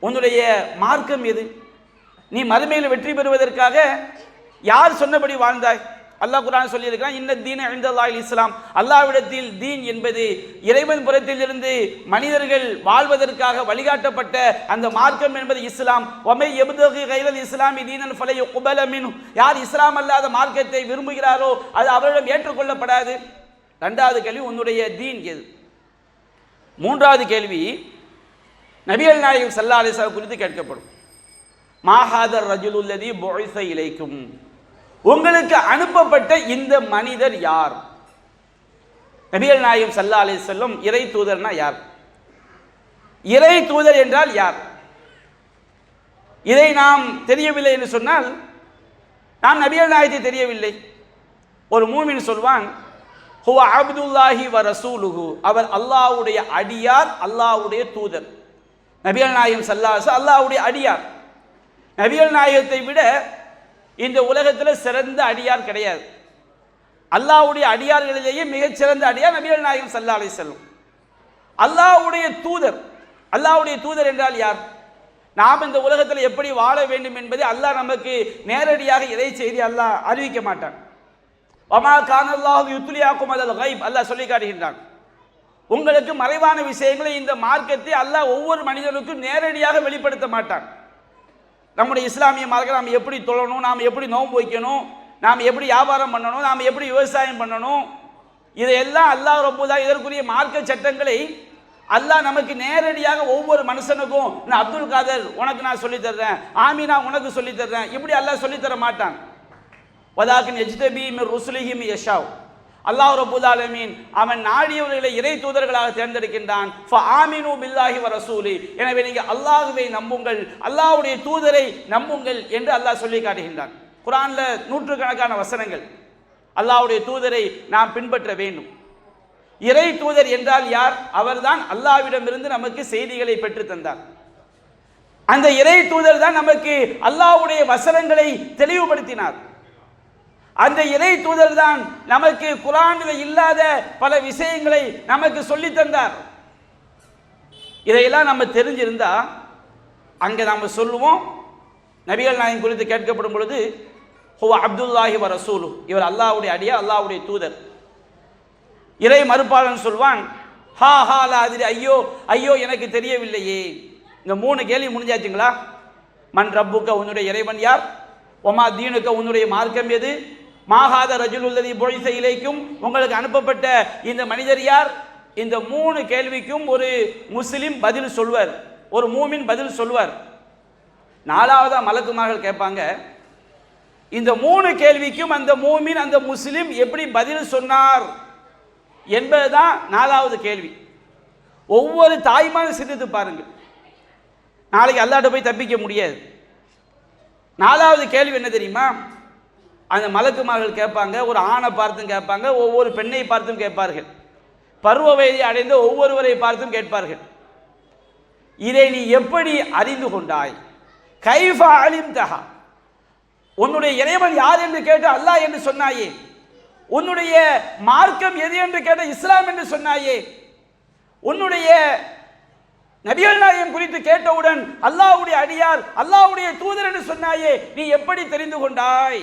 உன்னுடைய மார்க்கம் எது? நீ மறுமையில் வெற்றி பெறுவதற்காக யார் சொன்னபடி வாழ்ந்தாய்? அல்லாஹ் குர்ஆன் சொல்லி இருக்கிறான், இன்ன தீன இன்தல்லாஹில் இஸ்லாம். அல்லாஹ்விடத்தில் தீன் என்பது இறைவன் புறத்தில் இருந்து மனிதர்கள் வாழ்வதற்காக வழிகாட்டப்பட்ட அந்த மார்க்கம் என்பது இஸ்லாம். வமை யப்தகி கைரல் இஸ்லாமி தீனன் ஃபலை யுக்பல மின்ஹு, யார் இஸ்லாம் அல்லாத மார்க்கத்தை விரும்புகிறாரோ அது அவரிடம் ஏற்றுக்கொள்ளப்படாது. இரண்டாவது கேள்வி, உன்னுடைய தீன் எது? மூன்றாவது கேள்வி, நபிகள் நாயகம் ஸல்லல்லாஹு அலைஹி வஸல்லம் குறித்து கேட்கப்படும். மாஹாதர் ரஜுலுல்லதி புஇஸ இலைக்கும், உங்களுக்கு அனுப்பப்பட்ட இந்த மனிதர் யார்? நபிகள் நாயகம் ஸல்லல்லாஹு அலைஹி வஸல்லம் இறை தூதர்னா யார்? இறை தூதர் என்றால் யார்? இதை நாம் தெரியவில்லை என்று சொன்னால் நாம் நபிகள் நாயகத்தை தெரியவில்லை. ஒரு மூமின் சொல்வான், ஹுவ அப்துல்லாஹி வ ரசூலுஹு, அவர் அல்லாஹ்வுடைய அடியார், அல்லாஹ்வுடைய தூதர். நபிகள் நாயகம் ஸல்லல்லாஹு அலைஹி வஸல்லம் அல்லாஹ்வுடைய அடியார். நபிகள் நாயகத்தை விட இந்த உலகத்தில் சிறந்த அடியார் கிடையாது. அல்லாஹ்வுடைய அடியார்களிலேயே மிகச்சிறந்த அடியார் நபிகள் நாயகம் ஸல்லல்லாஹு அலைஹி வஸல்லம். அல்லாஹ்வுடைய தூதர், அல்லாஹ்வுடைய தூதர் என்றால் யார்? நாம் இந்த உலகத்தில் எப்படி வாழ வேண்டும் என்பதை அல்லாஹ் நமக்கு நேரடியாக இறை செய்தி அல்லாஹ் அறிவிக்க மாட்டான். வமா கானல்லாஹு யுத்லியாக்கும் அலல் கைப், அல்லாஹ் சொல்லி காட்டுகின்றான். உங்களுக்கு மறைவான விஷயங்களை இந்த மார்க்கத்தை அல்லாஹ் ஒவ்வொரு மனிதனுக்கும் நேரடியாக வெளிப்படுத்த மாட்டான். நம்முடைய இஸ்லாமிய மார்க்கம் நாம் எப்படி தொழணும், நாம் எப்படி நோன்பு வைக்கணும், நாம் எப்படி வியாபாரம் பண்ணணும், நாம் எப்படி விவசாயம் பண்ணணும், இதையெல்லாம் அல்லாஹ் ரப்பூல் இதற்குரிய மார்க்க சட்டங்களை அல்லாஹ் நமக்கு நேரடியாக ஒவ்வொரு மனுஷனுக்கும், நான் அப்துல் காதர் உனக்கு நான் சொல்லி தர்றேன், ஆமீனா உனக்கு சொல்லி தர்றேன், இப்படி அல்லாஹ் சொல்லி தர மாட்டான். வதாக்கின் எஜ்தபி மிர் ருசுலிஹி யஷாவ், அல்லாஹ் ரப்பூல் ஆலமீன் அவன் நாடியவர்களை இறை தூதர்களாக தேர்ந்தெடுக்கின்றான். ஃபஆமினு பில்லாஹி வ ரசூலி, எனவே நீங்கள் அல்லாஹ்வை நம்புங்கள், அல்லாஹ்வுடைய தூதரை நம்புங்கள் என்று அல்லாஹ் சொல்லி காட்டுகின்றான். குர்ஆன்ல நூற்றுக்கணக்கான வசனங்கள் அல்லாஹ்வுடைய தூதரை நாம் பின்பற்ற வேண்டும். இறை தூதர் என்றால் யார்? அவர்தான் அல்லாஹ்விடமிருந்து நமக்கு செய்திகளை பெற்று தந்தார். அந்த இறை தூதர் தான் நமக்கு அல்லாஹ்வுடைய வசனங்களை தெளிவுபடுத்தினார். அந்த இறை தூதர் தான் நமக்கு குர்ஆனில் இல்லாத பல விஷயங்களை நமக்கு சொல்லி தந்தார். இதையெல்லாம் நம்ம தெரிஞ்சிருந்தா அங்கே நாம் சொல்லுவோம், நபிகள் நாயகம் குறித்து கேட்கப்படும் பொழுது ஹுவ அப்துல்லாஹி வ ரசூலு, இவர் அல்லாஹ்வுடைய அடியார், அல்லாஹ்வுடைய தூதர். இறை மறுப்பாளன் சொல்வான், ஹா ஹா லா அதிரி, ஐயோ ஐயோ எனக்கு தெரியவில்லையே. இந்த 3 கேள்வி முடிஞ்சாச்சுங்களா? மன் ரப்புக்க, உன்னுடைய இறைவன் யார்? ஒமா தீனுக்க, உன்னுடைய மார்க்கம் எது? மாஹாத ரஜுலுல்லதி புஇஸ இலைக்கும், உங்களுக்கு அனுப்பப்பட்ட இந்த மனிதர் யார்? இந்த 3 கேள்விக்கும் ஒரு முஸ்லிம் பதில் சொல்வார், ஒரு மூமின் பதில் சொல்வார். 4வதா மலக்குமார்கள் கேட்பாங்க, இந்த 3 கேள்விக்கும் அந்த மூமின் அந்த முஸ்லிம் எப்படி பதில் சொன்னார் என்பதுதான் 4வது கேள்வி. ஒவ்வொரு தாய்மாரும் சிந்தித்து பாருங்க, நாளைக்கு அல்லாஹ்ட்ட போய் தப்பிக்க முடியாது. 4வது கேள்வி என்ன தெரியுமா? அந்த மலக்குமார்கள் கேட்பாங்க, ஒரு ஆணை பார்த்தும் கேட்பாங்க, ஒவ்வொரு பெண்ணை பார்த்தும் கேட்பார்கள், பருவ வயதை அடைந்த ஒவ்வொருவரை பார்த்தும் கேட்பார்கள். இதை நீ எப்படி அறிந்து கொண்டாய்? கைஃப அலிம்தஹா, உன்னுடைய இறைவன் யார் என்று கேட்ட அல்லாஹ் என்று சொன்னாயே, உன்னுடைய மார்க்கம் எது என்று கேட்ட இஸ்லாம் என்று சொன்னாயே, உன்னுடைய நபிகள் நாயகம் குறித்து கேட்டவுடன் அல்லாஹ்வுடைய அடியார், அல்லாஹ்வுடைய தூதர் என்று சொன்னாயே, நீ எப்படி தெரிந்து கொண்டாய்?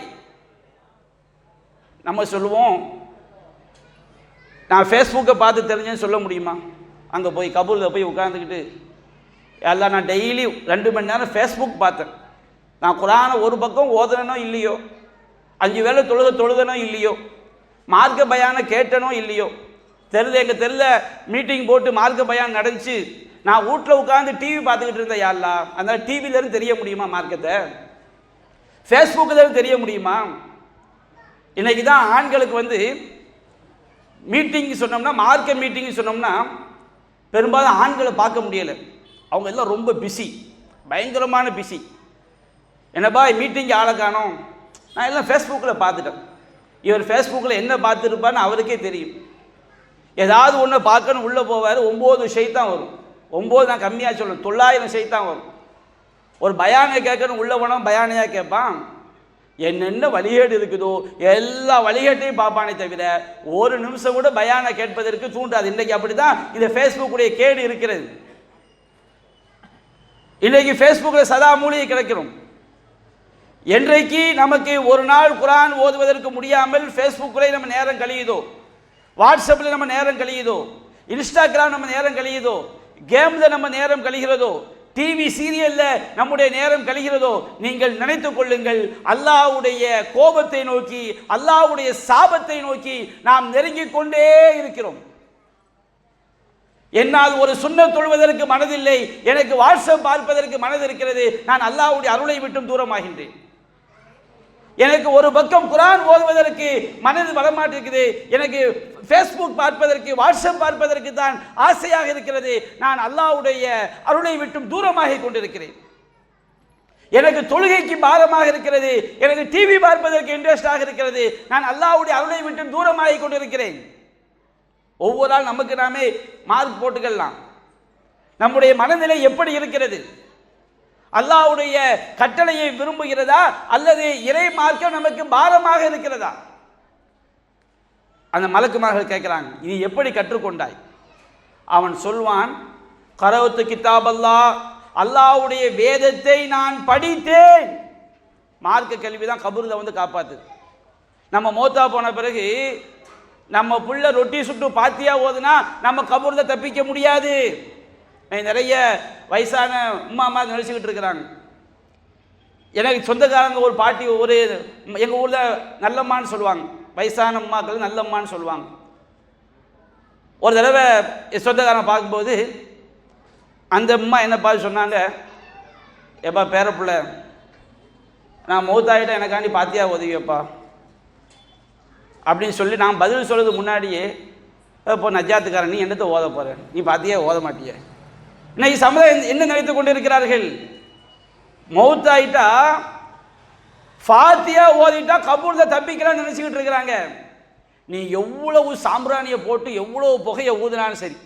நம்ம சொல்லுவோம், நான் ஃபேஸ்புக்கை பார்த்து தெரிஞ்சேன்னு சொல்ல முடியுமா? அங்கே போய் கபூலில் போய் உட்காந்துக்கிட்டு, எல்லாம் நான் டெய்லி 2 மணி நேரம் ஃபேஸ்புக் பார்த்தேன், நான் குர்ஆனை ஒரு பக்கம் ஓதுனனோ இல்லையோ, 5 வேளை தொழுதனோ இல்லையோ, மார்க்க பயான கேட்டனோ இல்லையோ, எங்கள் தெருவில் மீட்டிங் போட்டு மார்க்க பயான் நடந்துச்சு, நான் வீட்டில் உட்காந்து டிவி பார்த்துக்கிட்டு இருந்தேன், யாரெல்லாம் அதனால் டிவிலேருந்து தெரிய முடியுமா மார்க்கத்தை? ஃபேஸ்புக்கில் தெரிய முடியுமா? இன்னைக்கு தான் ஆண்களுக்கு வந்து மீட்டிங் சொன்னோம்னா, மார்க்க மீட்டிங் சொன்னோம்னா பெரும்பாலும் ஆண்களை பார்க்க முடியலை, அவங்க எல்லாம் ரொம்ப பிஸி, பயங்கரமான பிஸி. என்னப்பா மீட்டிங் ஆளை காணோம், நான் எல்லாம் ஃபேஸ்புக்கில் பார்த்துட்டேன். இவர் ஃபேஸ்புக்கில் என்ன பார்த்துருப்பான்னு அவருக்கே தெரியும். ஏதாவது ஒன்று பார்க்கணும் உள்ளே போவார், 9 ஷைத்தான் வரும். 9 நான் கம்மியாக சொல்லணும், 900 ஷைத்தான் வரும். ஒரு பயானை கேட்கணும் உள்ளே போனோம், பயானையாக கேட்பான், என்னென்ன வழிகேடு இருக்குதோ எல்லா வழிகேட்டையும் பார்ப்பானே தவிர 1 நிமிஷம் கூட பயானை கேட்பதற்கு தூண்டாது. இன்றைக்கு அப்படி தான் இந்த ஃபேஸ்புக்குடைய கேடு இருக்கிறது. இன்றைக்கு ஃபேஸ்புக்கில் சதா மூலிகை கிடைக்கிறோம். என்றைக்கு நமக்கு ஒரு நாள் குர்ஆன் ஓதுவதற்கு முடியாமல் ஃபேஸ்புக்கில் நம்ம நேரம் கழியுதோ, வாட்ஸ்அப்பில் நம்ம நேரம் கழியுதோ, இன்ஸ்டாகிராம் நம்ம நேரம் கழியுதோ, கேமில் நம்ம நேரம் கழிகிறதோ, டிவி சீரியலில் நம்முடைய நேரம் கழிகிறதோ, நீங்கள் நினைத்துக் கொள்ளுங்கள், அல்லாஹ்வுடைய கோபத்தை நோக்கி, அல்லாஹ்வுடைய சாபத்தை நோக்கி நாம் நெருங்கிக் கொண்டே இருக்கிறோம். என்னால் ஒரு சுன்னத் தொழுவதற்கு மனதில்லை, எனக்கு வாட்ஸ்அப் பார்ப்பதற்கு மனது இருக்கிறது, நான் அல்லாஹ்வுடைய அருளை விட்டும் தூரமாகின்றேன். எனக்கு ஒரு பக்கம் குர்ஆன் ஓதுவதற்கு மனது வரமாட்டிருக்குது, எனக்கு ஃபேஸ்புக் பார்ப்பதற்கு, வாட்ஸ்அப் பார்ப்பதற்கு தான் ஆசையாக இருக்கிறது, நான் அல்லாஹ்வுடைய அருளை விட்டும் தூரமாகிக் கொண்டிருக்கிறேன். எனக்கு தொழுகைக்கு பாரமாக இருக்கிறது, எனக்கு டிவி பார்ப்பதற்கு இன்ட்ரெஸ்டாக இருக்கிறது, நான் அல்லாஹ்வுடைய அருளை விட்டும் தூரமாகிக் கொண்டிருக்கிறேன். ஒவ்வொரு நாள் நமக்கு நாமே மார்க் போட்டுக்கலாம். நம்முடைய மனநிலை எப்படி இருக்கிறது? அல்லாஹ்வுடைய கட்டளையை விரும்புகிறதா அல்லது இறை மார்க்கம் நமக்கு பாரமாக இருக்கிறதா? அந்த மலக்குமார்கள் கேட்கிறாங்க, இது எப்படி கற்றுக்கொண்டாய்? அவன் சொல்வான், கரவுத்து கிதாப் அல்லாஹ், அல்லாஹ்வுடைய வேதத்தை நான் படித்தேன். மார்க்க கல்வி தான் கபூரில் வந்து காப்பாத்து. நம்ம மௌத்தா போன பிறகு நம்ம புள்ள ரொட்டி சுட்டு பாத்தியா ஓதுனா நம்ம கபூரில் தப்பிக்க முடியாது. நிறைய வயசான அம்மா நினைச்சுக்கிட்டு இருக்கிறாங்க. எனக்கு சொந்தக்காரங்க ஒரு பாட்டி, ஒரு எங்கள் ஊரில் நல்லம்மான்னு சொல்லுவாங்க, வயசான அம்மாக்கள் நல்லம்மான்னு சொல்லுவாங்க. ஒரு தடவை சொந்தக்காரன் பார்க்கும்போது அந்த அம்மா என்ன பார்த்து சொன்னாங்க, எப்பா பேரப்புள்ள, நான் மௌத்தாயிட்ட எனக்காண்டி பாத்தியா உதவியப்பா அப்படின்னு சொல்லி நான் பதில் சொல்றது முன்னாடியே, இப்போ நஜாத்துக்காரன் நீ என்னத்தை ஓத போற, நீ பாத்தியா ஓத மாட்டிய. இன்னைக்கு சமுதாயம் என்ன நினைத்து கொண்டு இருக்கிறார்கள்? மௌத்தாயிட்டா ஃபாத்தியா ஓதிட்டா கபூர்ல தப்பிக்கிறான்னு நினைச்சுக்கிட்டு இருக்கிறாங்க. நீ எவ்வளவு சாம்பிராணியை போட்டு எவ்வளவு புகையை ஊதினாலும் சரி,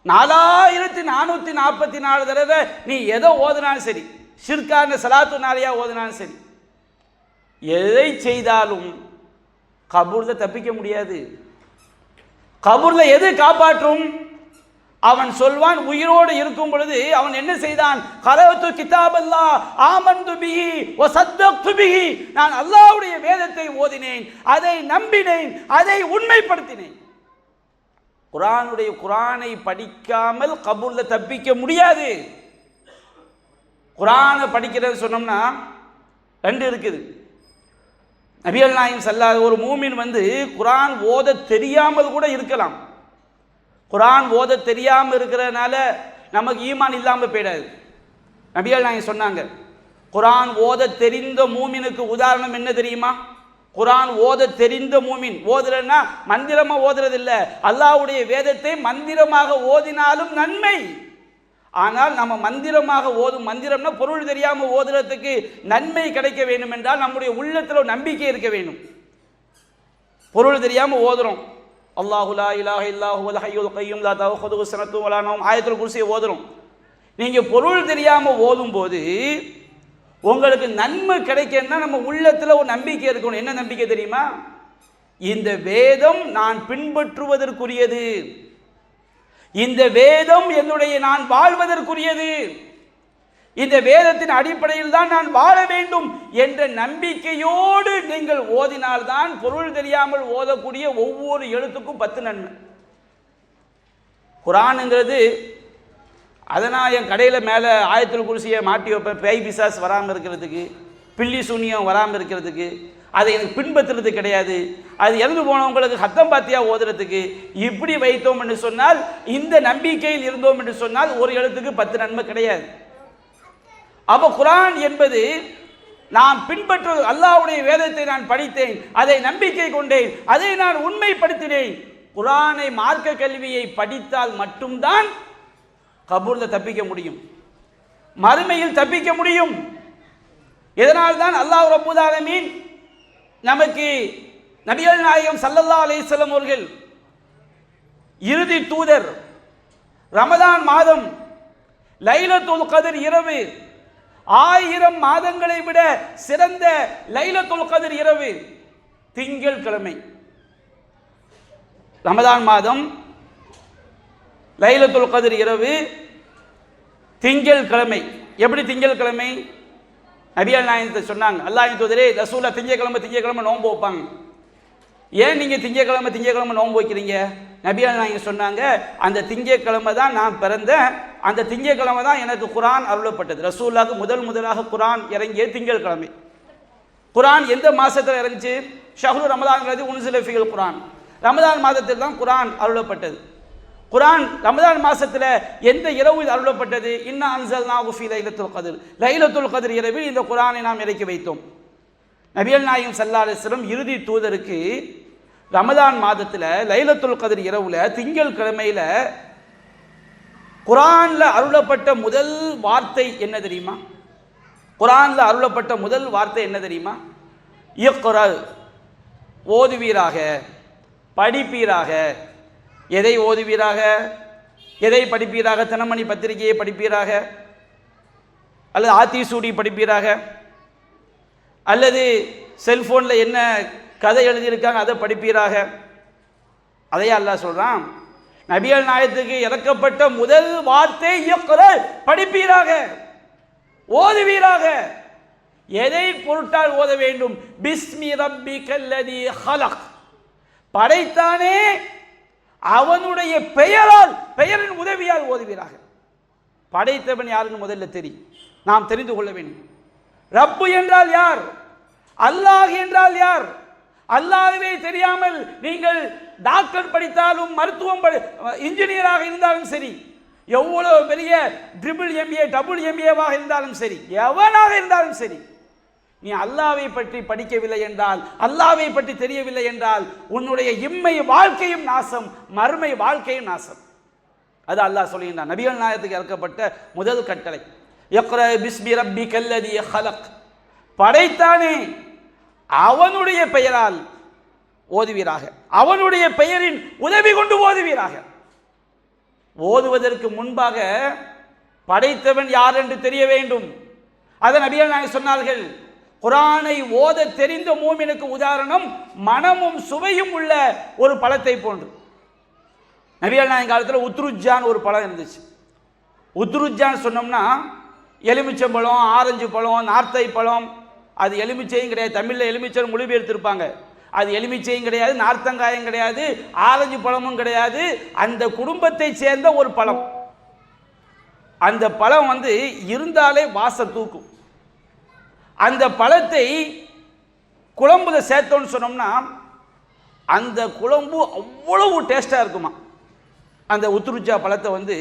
4444 தடவை நீ எதை ஓதினாலும் சரி, ஷிர்கான சலாத்து நாரியா ஓதினாலும் சரி, எதை செய்தாலும் கபூர்ல தப்பிக்க முடியாது. கபூர்ல எது காப்பாற்றும்? அவன் சொல்வான், உயிரோடு இருக்கும் பொழுது அவன் என்ன செய்தான்? கரஅத்து கிதாபல்லாஹ் ஆமன்து பிஹி வ ஸத்தக்து பிஹி, நான் அல்லாஹ்வுடைய வேதத்தை ஓதினேன், அதை நம்பினேன், அதை உண்மைப்படுத்தினேன். குர்ஆனை படிக்காமல் கபூர்ல தப்பிக்க முடியாது. குர்ஆனை படிக்கிறது சொன்னோம்னா ரெண்டு இருக்குது. நபிகள் நாயகம் ஸல்லல்லாஹு ஒரு மூமின் குர்ஆன் ஓத தெரியாமல் கூட இருக்கலாம். குர்ஆன் ஓத தெரியாமல் இருக்கிறதுனால நமக்கு ஈமான் இல்லாமல் போயிடாது. நபிகள் நாயகம் சொன்னாங்க, குர்ஆன் ஓத தெரிந்த மூமினுக்கு உதாரணம் என்ன தெரியுமா? குர்ஆன் ஓத தெரிந்த மூமின், ஓதுறன்னா மந்திரமா ஓதுறது இல்ல, அல்லாஹ்வுடைய வேதத்தை மந்திரமாக ஓதினாலும் நன்மை. ஆனால் நம்ம மந்திரமாக ஓதும், மந்திரம்னா பொருள் தெரியாம ஓதுறதுக்கு நன்மை கிடைக்க வேண்டும் என்றால் நம்முடைய உள்ளத்தில் நம்பிக்கை இருக்க வேண்டும். பொருள் தெரியாம ஓதுறோம், அல்லாஹு லா இலாஹ இல்லல்லாஹு வல் ஹய்யுல் கய்யூம் லா தஅஹுதுஹு ஸனத்துன் வலா நௌம், ஆயத்துல் குர்சியை ஓதுறோம். நீங்க பொருள் தெரியாம ஓதும் போது உங்களுக்கு நன்மை கிடைக்கும்னா நம்ம உள்ளத்துல ஒரு நம்பிக்கை இருக்கணும். என்ன நம்பிக்கை தெரியுமா? இந்த வேதம் நான் பின்பற்றுவதற்குரியது, இந்த வேதம் என்னுடைய நான் வாழ்வதற்குரியது, இந்த வேதத்தின் அடிப்படையில் தான் நான் வாழ வேண்டும் என்ற நம்பிக்கையோடு நீங்கள் ஓதினால்தான் பொருள் தெரியாமல் ஓதக்கூடிய ஒவ்வொரு எழுத்துக்கும் 10 நன்மை. குர்ஆனுங்கிறது அதனால் என் கடையில் மேலே ஆயத்துல் குர்சியை மாட்டி வைப்பேன், பேய் பிசாஸ் வராமல் இருக்கிறதுக்கு, பில்லி சூனியம் வராமல் இருக்கிறதுக்கு. அதை எனக்கு பின்பற்றுறது கிடையாது. அது இறந்து போனவங்களுக்கு ஹத்தம் பாத்தியா ஓதுறதுக்கு. இப்படி வைத்தோம் என்று சொன்னால், இந்த நம்பிக்கையில் இருந்தோம் என்று சொன்னால் ஒரு எழுத்துக்கு 10 நன்மை கிடையாது. அப்போ குர்ஆன் என்பது நான் பின்பற்ற, அல்லாஹ்வுடைய வேதத்தை நான் படித்தேன், அதை நம்பிக்கை கொண்டேன், அதை நான் உண்மைப்படுத்தினேன். குர்ஆனை மார்க்க கல்வியை படித்தால் மட்டும்தான் கபூர்ல தப்பிக்க முடியும், மறுமையில் தப்பிக்க முடியும். இதனால் தான் அல்லாஹ் ரப்பல் ஆலமீன் நமக்கு நபிகள் நாயகம் ஸல்லல்லாஹு அலைஹி வஸல்லம் அவர்கள் இறுதி தூதர், ரமதான் மாதம், லைலத்துல் கத்ர் இரவு, 1000 மாதங்களை விட சிறந்த லைலத்துல் கத்ர் இரவு திங்கள் கிழமை. ரமதான் மாதம், லைலத்துல் கத்ர் இரவு, திங்கள் கிழமை. எப்படி திங்கள் கிழமை? நபிகள் நாயகத்தை சொன்னாங்க, அல்லாஹ்வின் தூதரே ரசூலா திங்கக்கிழமை நோன்பு வைப்பாங்க. ஏன் நீங்க திங்கக்கிழமை நோன்பு வைக்கிறீங்க? நபிகள் நாயகம் சொன்னாங்க, அந்த திங்கக்கிழமை தான் நான் பிறந்தேன், அந்த திங்கக்கிழமை தான் எனக்கு குர்ஆன் அருளப்பட்டது. ரசூலுல்லாஹ்க்கு முதலாக குர்ஆன் இறங்கிய திங்கள் கிழமை. குர்ஆன் எந்த மாசத்தில் இறங்குச்சு? ஷஹ்ரு ரமதான் உன்சில ஃபீல் குர்ஆன், ரமதான் மாதத்தில் தான் குர்ஆன் அருளப்பட்டது. குர்ஆன் ரமதான் மாசத்துல எந்த இரவு அருளப்பட்டது? இன்னா அன்ஸல்னாஹு ஃபீ லைலத்துல் கத்ர், லைலத்துல் கத்ர் இரவில் இந்த குர்ஆனை நாம் இறக்கி வைத்தோம். நபிகள் நாயகம் ஸல்லல்லாஹு அலைஹி வஸல்லம் இறுதி தூதருக்கு ரமதான் மாதத்துல லைலத்துல் கத்ர் இரவுல திங்கள் கிழமையில குர்ஆன்ல அருளப்பட்ட முதல் வார்த்தை என்ன தெரியுமா? குர்ஆன்ல அருளப்பட்ட முதல் வார்த்தை என்ன தெரியுமா? இக்ரா, ஓதுவீராக, படிப்பீராக. எதை ஓதுவீராக, எதை படிப்பீராக? தினமணி பத்திரிகையை படிப்பீராக, அல்லது ஆத்திசூடி படிப்பீராக, அல்லது செல்போனில் என்ன கதை எழுதியிருக்காங்க அதை படிப்பீராக? அதையே அல்லாஹ் சொல்றான், நபிகள் நாயகத்துக்கு இறக்கப்பட்ட முதல் வார்த்தை இக்ரா, படிப்பீராக, ஓதுவீராக. எதை பொருட்டால் ஓத வேண்டும்? பிஸ்மி ரப்பிக்கல்லதி ஹலக், படைத்தானே அவனுடைய பெயரால், பெயரின் உதவியால் ஓதுவீராக. படைத்தவன் யாருன்னு முதல்ல தெரியும், நாம் தெரிந்து கொள்ள வேண்டும். ரப்பு என்றால் யார்? அல்லாஹ் என்றால் யார்? அல்லாஹ்வே தெரியாமல் நீங்கள் டாக்டர் படித்தாலும், மருத்துவம் இன்ஜினியராக இருந்தாலும் சரி, எவ்வளவு பெரிய MBA MBAவாக இருந்தாலும் சரி, எவனாக இருந்தாலும் சரி, நீ அல்லாஹ்வை பற்றி படிக்கவில்லை என்றால், அல்லாஹ்வை பற்றி தெரியவில்லை என்றால் உன்னுடைய இம்மை வாழ்க்கையும் நாசம், மறுமை வாழ்க்கையும் நாசம். அது அல்லாஹ் சொல்லுகின்றான். நபிகள் நாயகத்துக்கு இறக்கப்பட்ட முதல் கட்டளை இக்ரா பிஸ்மி ரப்பிக்கல்லதி ஹலக், படைத்தானே அவனுடைய பெயரால் ஓதுவீராக, அவனுடைய பெயரின் உதவி கொண்டு ஓதுவீராக. ஓதுவதற்கு முன்பாக படைத்தவன் யார் என்று தெரிய வேண்டும். அதை நபிகள் நாயகம் சொன்னார்கள், குர்ஆனை ஓத தெரிந்த மூமினுக்கு உதாரணம் மனமும் சுவையும் உள்ள ஒரு பழத்தை போன்று. நபிகள் நாயகம் காலத்தில் உத்ருஜான் ஒரு பழம் இருந்துச்சு. உத்ருஜான் சொன்னோம்னா எலுமிச்சம்பழம், ஆரஞ்சு பழம், நார்த்தை பழம். அது எலுமிச்சையும் கிடையாது, தமிழில் எலுமிச்சை மொழிபெயர்த்திருப்பாங்க. அது எலுமிச்சையும் கிடையாது, நார்த்தங்காயும் கிடையாது, ஆரஞ்சு பழமும் கிடையாது. அந்த குடும்பத்தை சேர்ந்த ஒரு பழம். அந்த பழம் இருந்தாலே வாசம் தூக்கும். அந்த பழத்தை குழம்புல சேர்த்தோன்னு சொன்னோம்னா அந்த குழம்பு அவ்வளவு டேஸ்டாக இருக்குமா. அந்த உத்ருஜா பழத்தை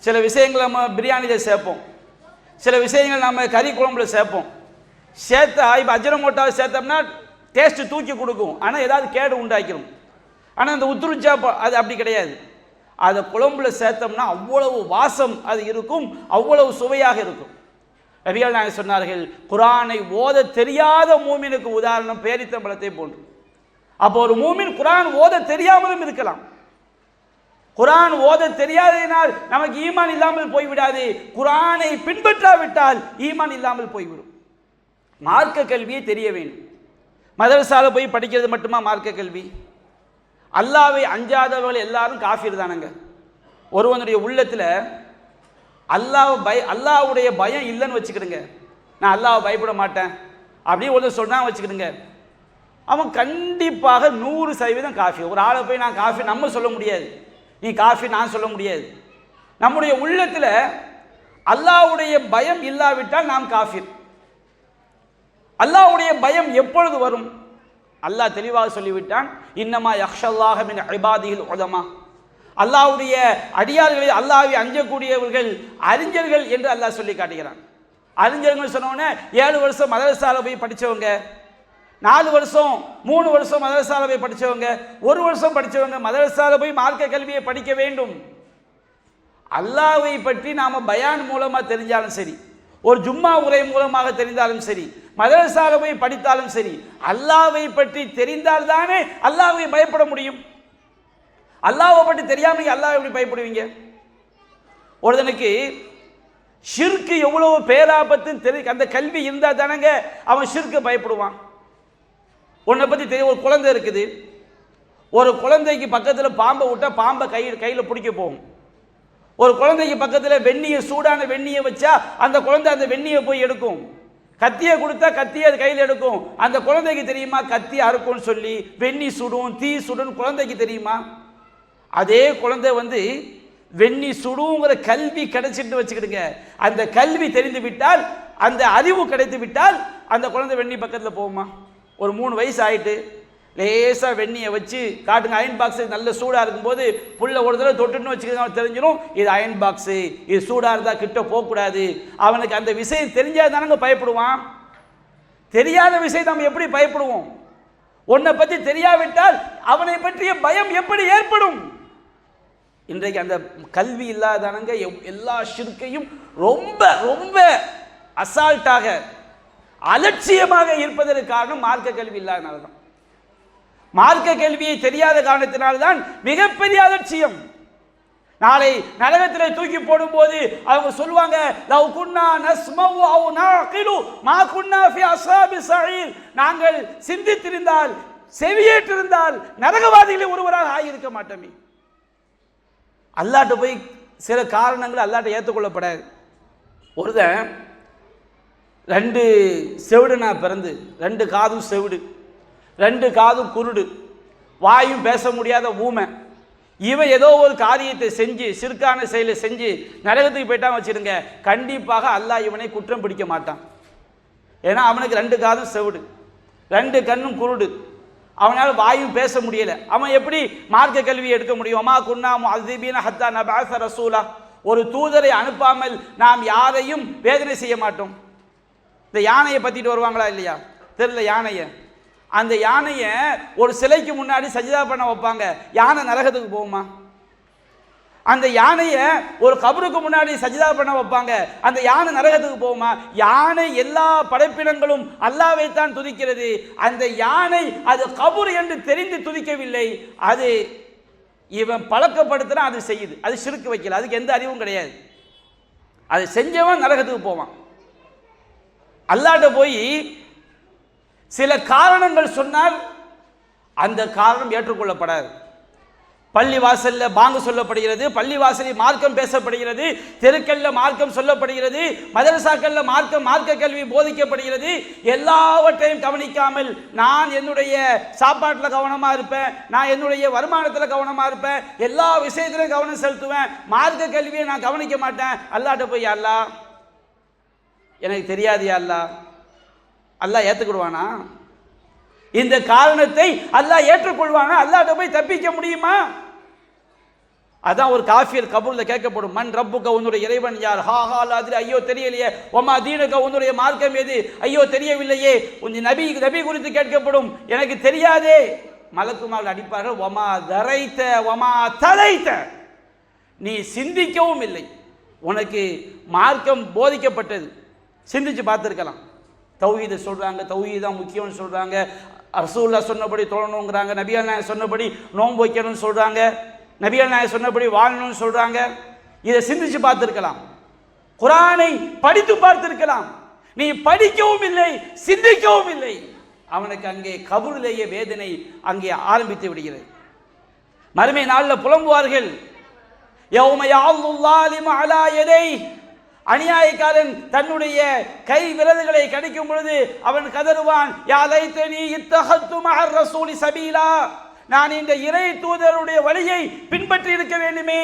சில விஷயங்கள் நம்ம பிரியாணியில் சேர்ப்போம், சில விஷயங்கள் நம்ம கறி குழம்புல சேர்ப்போம். சேர்த்தா இப்போ அஜினமோட்டாவை சேர்த்தோம்னா டேஸ்ட்டு தூக்கி கொடுக்கும், ஆனால் ஏதாவது கேடு உண்டாக்கிடும். ஆனால் அந்த உத்ருஜா அது அப்படி கிடையாது. அதை குழம்புல சேர்த்தோம்னா அவ்வளவு வாசம் அது இருக்கும், அவ்வளவு சுவையாக இருக்கும். நபிகள் நாயகம் சொன்னார்கள், குர்ஆனை ஓத தெரியாத மூமினுக்கு உதாரணம் பேரித்தம்பழத்தை போன்று. அப்போ ஒரு மூமின் குர்ஆன் ஓத தெரியாமலும் இருக்கலாம். குர்ஆன் ஓத தெரியாததினால் நமக்கு ஈமான் இல்லாமல் போய்விடாது. குர்ஆனை பின்பற்றாவிட்டால் ஈமான் இல்லாமல் போய்விடும். மார்க்க கல்வியை தெரிய வேண்டும். மதரசால போய் படிக்கிறது மட்டுமா மார்க்க கல்வி? அல்லாவை அஞ்சாதவர்கள் எல்லாரும் காஃபிர் தானங்க. ஒருவனுடைய உள்ளத்தில் அல்லாவுடைய பயம் இல்லைன்னு வச்சுக்கிடுங்க, நான் அல்லாவை பயப்பட மாட்டேன் அப்படின்னு ஒன்று சொன்னா வச்சுக்கிடுங்க, அவன் கண்டிப்பாக 100% காஃபி. ஒரு ஆளை போய் நான் காஃபி நம்ம சொல்ல முடியாது, நீ காஃபி நான் சொல்ல முடியாது. நம்முடைய உள்ளத்தில் அல்லாஹ்வுடைய பயம் இல்லாவிட்டால் நாம் காஃபிர். அல்லாஹ்வுடைய பயம் எப்பொழுது வரும்? அல்லாஹ் தெளிவாக சொல்லிவிட்டான், இன்னமா யக்ஷல்லாஹ மின் இபாதிஹில் உலமா. அல்லாஹ்வுடைய அடியார்களை அல்லாஹ்வை அஞ்சக்கூடியவர்கள் அறிஞர்கள் என்று அல்லாஹ் சொல்லி காட்டுகிறான். அறிஞர்கள் சொன்னோன்னே 7 வருஷம் மதரசால போய் படித்தவங்க, 4 வருஷம் 3 வருஷம் மதரசால போய் படித்தவங்க, 1 வருஷம் படித்தவங்க மதரசால போய் மார்க்க கல்வியை படிக்க வேண்டும். அல்லாஹ்வை பற்றி நாம் பயான் மூலமாக தெரிஞ்சாலும் சரி, ஒரு ஜும்மா உரை மூலமாக தெரிந்தாலும் சரி, மதரசால போய் படித்தாலும் சரி, அல்லாஹ்வை பற்றி தெரிந்தால் தானே அல்லாஹ்வை பயப்பட முடியும். அல்லாஹ்வை பற்றி தெரியாம அல்லாஹ் எப்படி பயப்படுவீங்க? ஒருத்தனுக்கு ஷிர்க் எவ்வளவு பேராபத்துன்னு தெரியும், அந்த கல்வி இருந்தால் தானங்க அவன் ஷிர்க்கு பயப்படுவான். உன்னை பற்றி தெரியும், ஒரு குழந்தை இருக்குது, ஒரு குழந்தைக்கு பக்கத்தில் பாம்பை விட்டால் பாம்பை கையில் பிடிக்க போகும். ஒரு குழந்தைக்கு பக்கத்தில் வெந்நியை, சூடான வெந்நியை வச்சா அந்த குழந்தை அந்த வெந்நியை போய் எடுக்கும். கத்தியை கொடுத்தா கத்தியை அது கையில் எடுக்கும். அந்த குழந்தைக்கு தெரியுமா கத்தி அறுக்கும்னு சொல்லி, வெந்நி சுடும், தீ சுடும் குழந்தைக்கு தெரியுமா? அதே குழந்தை வெந்நி சுடுங்கிற கல்வி கிடைச்சிட்டு வச்சுக்கிடுங்க, அந்த கல்வி தெரிந்து விட்டால், அந்த அறிவு கிடைத்து விட்டால் அந்த குழந்தை வெந்நி பக்கத்தில் போகுமா? ஒரு 3 வயசு ஆயிட்டு லேசாக வெந்நியை வச்சு காட்டுங்க, அயன் பாக்ஸு நல்ல சூடாக இருக்கும்போது புள்ள ஒரு தடவை தொட்டுன்னு வச்சுக்கிட்டு தெரிஞ்சிடும் இது அயன் பாக்ஸு, இது சூடாக இருந்தால் கிட்ட போகக்கூடாது. அவனுக்கு அந்த விஷயம் தெரிஞ்சால் தானங்க பயப்படுவான். தெரியாத விஷயம் நம்ம எப்படி பயப்படுவோம்? உன்னை பற்றி தெரியாவிட்டால் அவனை பற்றிய பயம் எப்படி ஏற்படும்? இன்றைக்கு அந்த கல்வி இல்லாதானங்க எல்லா ஷிர்க்கையும் ரொம்ப ரொம்ப அசால்ட்டாக அலட்சியமாக இருப்பதற்கு காரணம் மார்க்க கல்வி இல்லாதனால தான். மார்க்க கல்வியை தெரியாத காரணத்தினால்தான் மிகப்பெரிய அலட்சியம். நாளை நரகத்தில் தூக்கி போடும்போது அவங்க சொல்லுவாங்க, லவ் குன்னா நஸ்மவு அவ் நஅகிலு மா குன்னா ஃபி அஸ்ஹாபி ஸஈர். நாங்கள் சிந்தித்திருந்தால், செவியேற்றிருந்தால் நரகவாதிகளில் ஒருவராக ஆகியிருக்க மாட்டோமே. அல்லாஹ்ட்ட போய் சில காரணங்கள் அல்லாஹ்ட்ட ஏற்றுக்கொள்ளப்படாது. ஒருத்தன் 2 செவிடு நான் பிறந்து, 2 காதும் செவிடு, 2 காதும் குருடு, வாயும் பேச முடியாத ஊமை, இவன் ஏதோ ஒரு காரியத்தை செஞ்சு சிறுக்கான செயலை செஞ்சு நரகத்துக்கு போயிட்டான் வச்சிருங்க, கண்டிப்பாக அல்லாஹ் இவனை குற்றம் பிடிக்க மாட்டான். ஏன்னா அவனுக்கு 2 காதும் செவிடு, 2 கண்ணும் குருடு, அவனால் வாயும் பேச முடியல. அவன் எப்படி மார்க்க கல்வி எடுக்க முடியும்? அம்மா குன்னா முஅذிபீன ஹத்தா நபஅஸ ரசூலா. ஒரு தூதரை அனுப்பாமல் நாம் யாரையும் வேதனை செய்ய மாட்டோம். இந்த யானையை பற்றிட்டு வருவாங்களா இல்லையா? தெரியல யானையை. அந்த யானையை ஒரு சிலைக்கு முன்னாடி சஜிதா பண்ண வைப்பாங்க, யானை நரகத்துக்கு போகுமா? அந்த யானையை ஒரு கபருக்கு முன்னாடி சஜிதா பண்ண வைப்பாங்க. அந்த யானை நரகத்துக்கு போகுமா? யானை எல்லா படைப்பினங்களும் அல்லாஹ்வை தான் துதிக்கிறது. அந்த யானை அது கபர் என்று தெரிந்து துதிக்கவில்லை. அது இவன் பழக்கப்படுத்தினா அது செய்யுது. அது ஷிர்க் வைக்கல. அதுக்கு எந்த அறிவும் கிடையாது. அது செஞ்சவன் நரகத்துக்கு போவான். அல்லாஹ்ட்ட போய் சில காரணங்கள் சொன்னால் அந்த காரணம் ஏற்றுக்கொள்ளப்படாது. பள்ளி வாசல்ல பாங்கு சொல்லப்படுகிறது, பள்ளி வாசலில் மார்க்கம் பேசப்படுகிறது, தெருக்கல்ல மார்க்கம் சொல்லப்படுகிறது, மதரசாக்கள்ல மார்க்க கல்வி போதிக்கப்படுகிறது. எல்லாவற்றையும் கவனிக்காமல் நான் என்னுடைய சாப்பாட்டில் கவனமா இருப்பேன், நான் என்னுடைய வருமானத்தில் கவனமா இருப்பேன், எல்லா விஷயத்திலும் கவனம் செலுத்துவேன், மார்க்க கல்வியை நான் கவனிக்க மாட்டேன். அல்லாஹ்ட்ட போய் அல்லாஹ் எனக்கு தெரியாது அல்லாஹ், அல்லாஹ் ஏற்றுக்கிடுவானா? இந்த காரணத்தை அல்லாஹ் ஏற்றுக்கொள்வானா? அல்லாஹ்ட்ட போய் தப்பிக்க முடியுமா? அதான் ஒரு காஃபியர் கபூர்ல கேட்கப்படும், மன் ரப்புக, உன்னுடைய இறைவன் யார்? ஹா ஹா லாதிரி, ஐயோ தெரியலையே. ஒமா தீனுக, உன்னுடைய மார்க்கம் எது? ஐயோ தெரியவில்லையே. உன் நபி குறித்து கேட்கப்படும், எனக்கு தெரியாதே. மலக்குமார்கள் அடிப்பார்கள், ஒமா தரைத்த ஒமா தலைத்த, நீ சிந்திக்கவும் இல்லை, உனக்கு மார்க்கம் போதிக்கப்பட்டது, சிந்திச்சு பார்த்துருக்கலாம். தௌஹீதை சொல்றாங்க, தௌஹீத் தான் முக்கியம்னு சொல்றாங்க, ரசூலுல்லாஹ் சொன்னபடி தொழணுங்கிறாங்க, நபிகள் நாயகம் சொன்னபடி நோன்பு வைக்கணும்னு சொல்றாங்க, நபிகள் நாயகம் சொன்னபடி வாழணும்னு சொல்றாங்க. இதை சிந்திச்சு பார்த்திருக்கலாம், குர்ஆனை படித்து பார்த்திருக்கலாம். நீ படிக்கவும் இல்லை, சிந்திக்கவும் இல்லை. அவனுக்கு அங்கே கபூரிலேயே வேதனை அங்கே ஆரம்பித்து விடுகிறது. மறுமை நாளில் புலம்புவார்கள், யௌம யஅல்லுல் ஸாலிமு அலா யதைஹி, அநியாயக்காரன் தன்னுடைய கை விரல்களை கடிக்கும் பொழுது அவன் கதறுவான், யா லைத்தனி இத்தஹத்து மஅர் ரசூலி சபீலா, நான் இந்த இறை தூதருடைய வழியை பின்பற்றி இருக்க வேண்டுமே,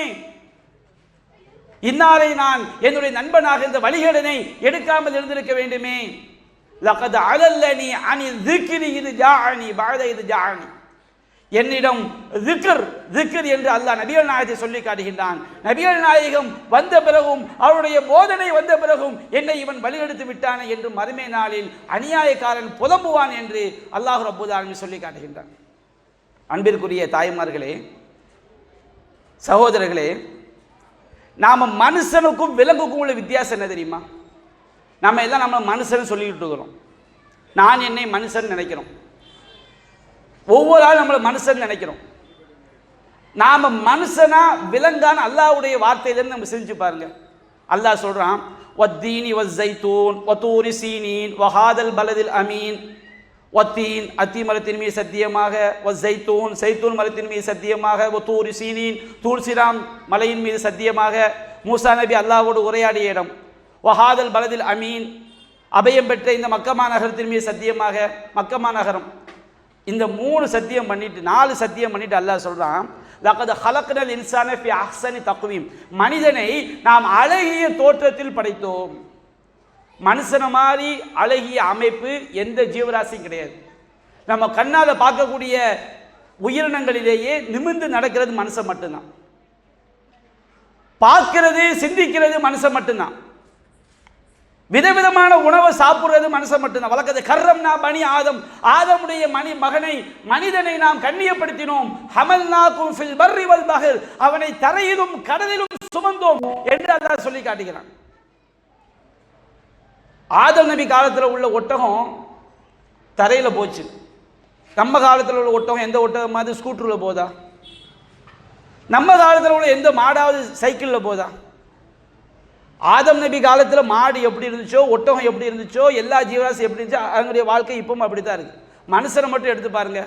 இன்னாரை நான் என்னுடைய நண்பனாக இந்த வழிகேடனை எடுக்காமல் இருந்திருக்க வேண்டுமே. லகத் அலல்லனி அனி ذிக்ரி இது ஜாஅனி பஅத இது ஜாஅனி, என்னிடம் திக்ர் என்று அல்லாஹ் நபிகள் நாயகத்தை சொல்லி காட்டுகின்றான். நபிகள் நாயகம் வந்த பிறகும் அவருடைய போதனை வந்த பிறகும் என்னை இவன் வழியெடுத்து விட்டானே என்று மறுமை நாளில் அநியாயக்காரன் புலம்புவான் என்று அல்லாஹ் ரப்பல் ஆலமீன் சொல்லி காட்டுகின்றான். அன்பிற்குரிய தாய்மார்களே, சகோதரர்களே, நாம மனுஷனுக்கும் விலங்குக்கும் உள்ள வித்தியாசம் என்ன தெரியுமா? நம்ம எல்லாம் நம்ம மனுஷன் சொல்லிக்கிட்டு இருக்கிறோம், நான் என்னை மனுஷன் நினைக்கிறோம், ஒவ்வொரு ஆள் நம்மளை மனுஷன் நினைக்கிறோம். நாம மனுஷனா விலங்கான அல்லாஹ்வுடைய வார்த்தையிலிருந்து நம்ம செஞ்சு பாருங்க. அல்லாஹ் சொல்றான், வத்தீனி வஸ்ஸைத்தூன் வதூரி சீனீன் வஹாதல் பலதில் அமீன், வத்தீன் அத்தி மரத்தின் மீது சத்தியமாக, வஸ்ஸைத்தூன் சைத்தூன் மரத்தின் மீது சத்தியமாக, வதூரி சீனீன் தூர் சிராம் மலையின் மீது சத்தியமாக. மூசா நபி அல்லாஹ்வோடு உரையாடிய இடம். வஹாதல் பலதில் அமீன், அபயம் பெற்ற இந்த மக்கமா நகரத்தின் மீது சத்தியமாக. மக்கமா நகரம், இந்த 3 சத்தியம் பண்ணிட்டு 4 சத்தியம் பண்ணிட்டு அல்லாஹ் சொல்றான், லகத் ஹலக்னல் இன்சான ஃபி அஹ்ஸனி தக்வீம், மனிதனை நாம் அழகிய தோற்றத்தில் படைத்தோம். மனுஷன மாதிரி அழகிய அமைப்பு எந்த ஜீவராசியும் கிடையாது. நம்ம கண்ணால பார்க்கக்கூடிய உயிரினங்களிலேயே நிமிர்ந்து நடக்கிறது மனுஷன் மட்டும்தான். பார்க்கிறது சிந்திக்கிறது மனுஷன் மட்டும்தான். விதவிதமான உணவை சாப்பிடுறது மனுஷன் மட்டும்தான். வழக்கத்தை கர்ரம்னா பனி ஆதம், ஆதமுடைய மனிதனை நாம் கண்ணியப்படுத்தினோம். ஹமல்நாகும் ஃபில் பர்ரி வல் பஹர், அவனை தரையிலும் கடலிலும் சுமந்தோம் என்று அல்லாஹ் சொல்லி காட்டுகிறான். ஆதம் நபி காலத்தில் உள்ள ஒட்டகம் தரையில் போச்சு. நம்ம காலத்தில் உள்ள ஒட்டகம் எந்த ஒட்டகம் மாதிரி ஸ்கூட்டரில் போதா? நம்ம காலத்தில் உள்ள எந்த மாடாவது சைக்கிளில் போதா? ஆதம் நபி காலத்தில் மாடு எப்படி இருந்துச்சோ, ஒட்டகம் எப்படி இருந்துச்சோ, எல்லா ஜீவராசி எப்படி இருந்துச்சோ, அவங்களுடைய வாழ்க்கை இப்பவும் அப்படி தான் இருக்குது. மனுஷனை மட்டும் எடுத்து பாருங்க.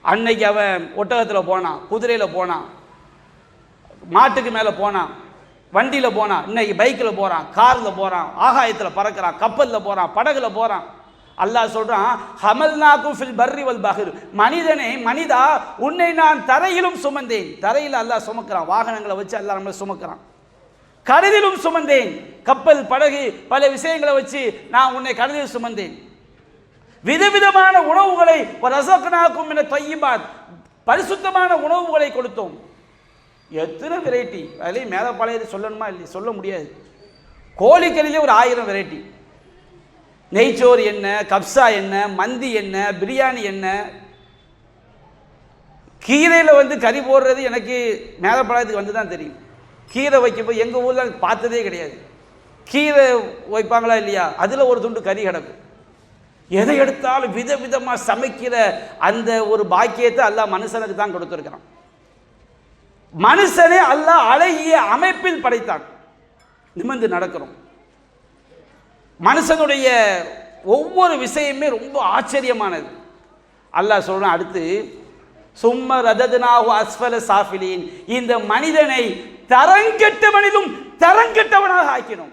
அன்னைக்கு அவன் ஒட்டகத்தில் போனான், குதிரையில் போனான், மாட்டுக்கு மேலே போனான், வண்டியில் போனான், இன்னைக்கு பைக்கில் போகிறான், காரில் போகிறான், ஆகாயத்தில் பறக்கிறான், கப்பலில் போகிறான், படகுல போகிறான். அல்லாஹ் சொல்றான், ஹமல்நாகும் ஃபில் பர்ரி வல் பஹர், மனிதனே மனிதா உன்னை நான் தரையிலும் சுமந்தேன். தரையில் அல்லாஹ் சுமக்கிறான், வாகனங்களை வச்சு அல்லாஹ் நம்மளை சுமக்கிறான். கடலிலும் சுமந்தேன், கப்பல் படகு பல விஷயங்களை வச்சு நான் உன்னை கடலில் சுமந்தேன். விதவிதமான உணவுகளை ரஸக்னாகும் மின தய்யிபாத், பரிசுத்தமான உணவுகளை கொடுத்தோம். எத்தனை வெரைட்டி, அதுலேயும் மேலே பழைய சொல்லணுமா இல்லை, சொல்ல முடியாது. கோழிக்கறியிலே ஒரு 1000 வெரைட்டி. நெய்ச்சோறு என்ன, கப்சா என்ன, மந்தி என்ன, பிரியாணி என்ன, கீரையில் வந்து கறி போடுறது எனக்கு மேலப்பாளையத்துக்கு வந்து தான் தெரியும். கீரை வைக்கும்போது எங்கள் ஊரில் பார்த்ததே கிடையாது. கீரை வைப்பாங்களா இல்லையா, அதில் ஒரு துண்டு கறி கிடக்கும். எதை எடுத்தாலும் விதவிதமாக சமைக்கிற அந்த ஒரு பாக்கியத்தை அல்லாஹ் மனுஷனுக்கு தான் கொடுத்துருக்கிறான். மனுஷனே அல்லாஹ் அழகிய அமைப்பில் படைத்தான். நிமிர்ந்து நடக்கிறோம். மனுஷனுடைய ஒவ்வொரு விஷயமே ரொம்ப ஆச்சரியமானது. அல்லாஹ் சொல்றான் அடுத்து, சும்ம ரததுனாஹு அஸ்ஃபல சாஃபிலீன், இந்த மனிதனை தரங்கெட்டவனிலும் தரங்கெட்டவனாக ஆக்கினோம்.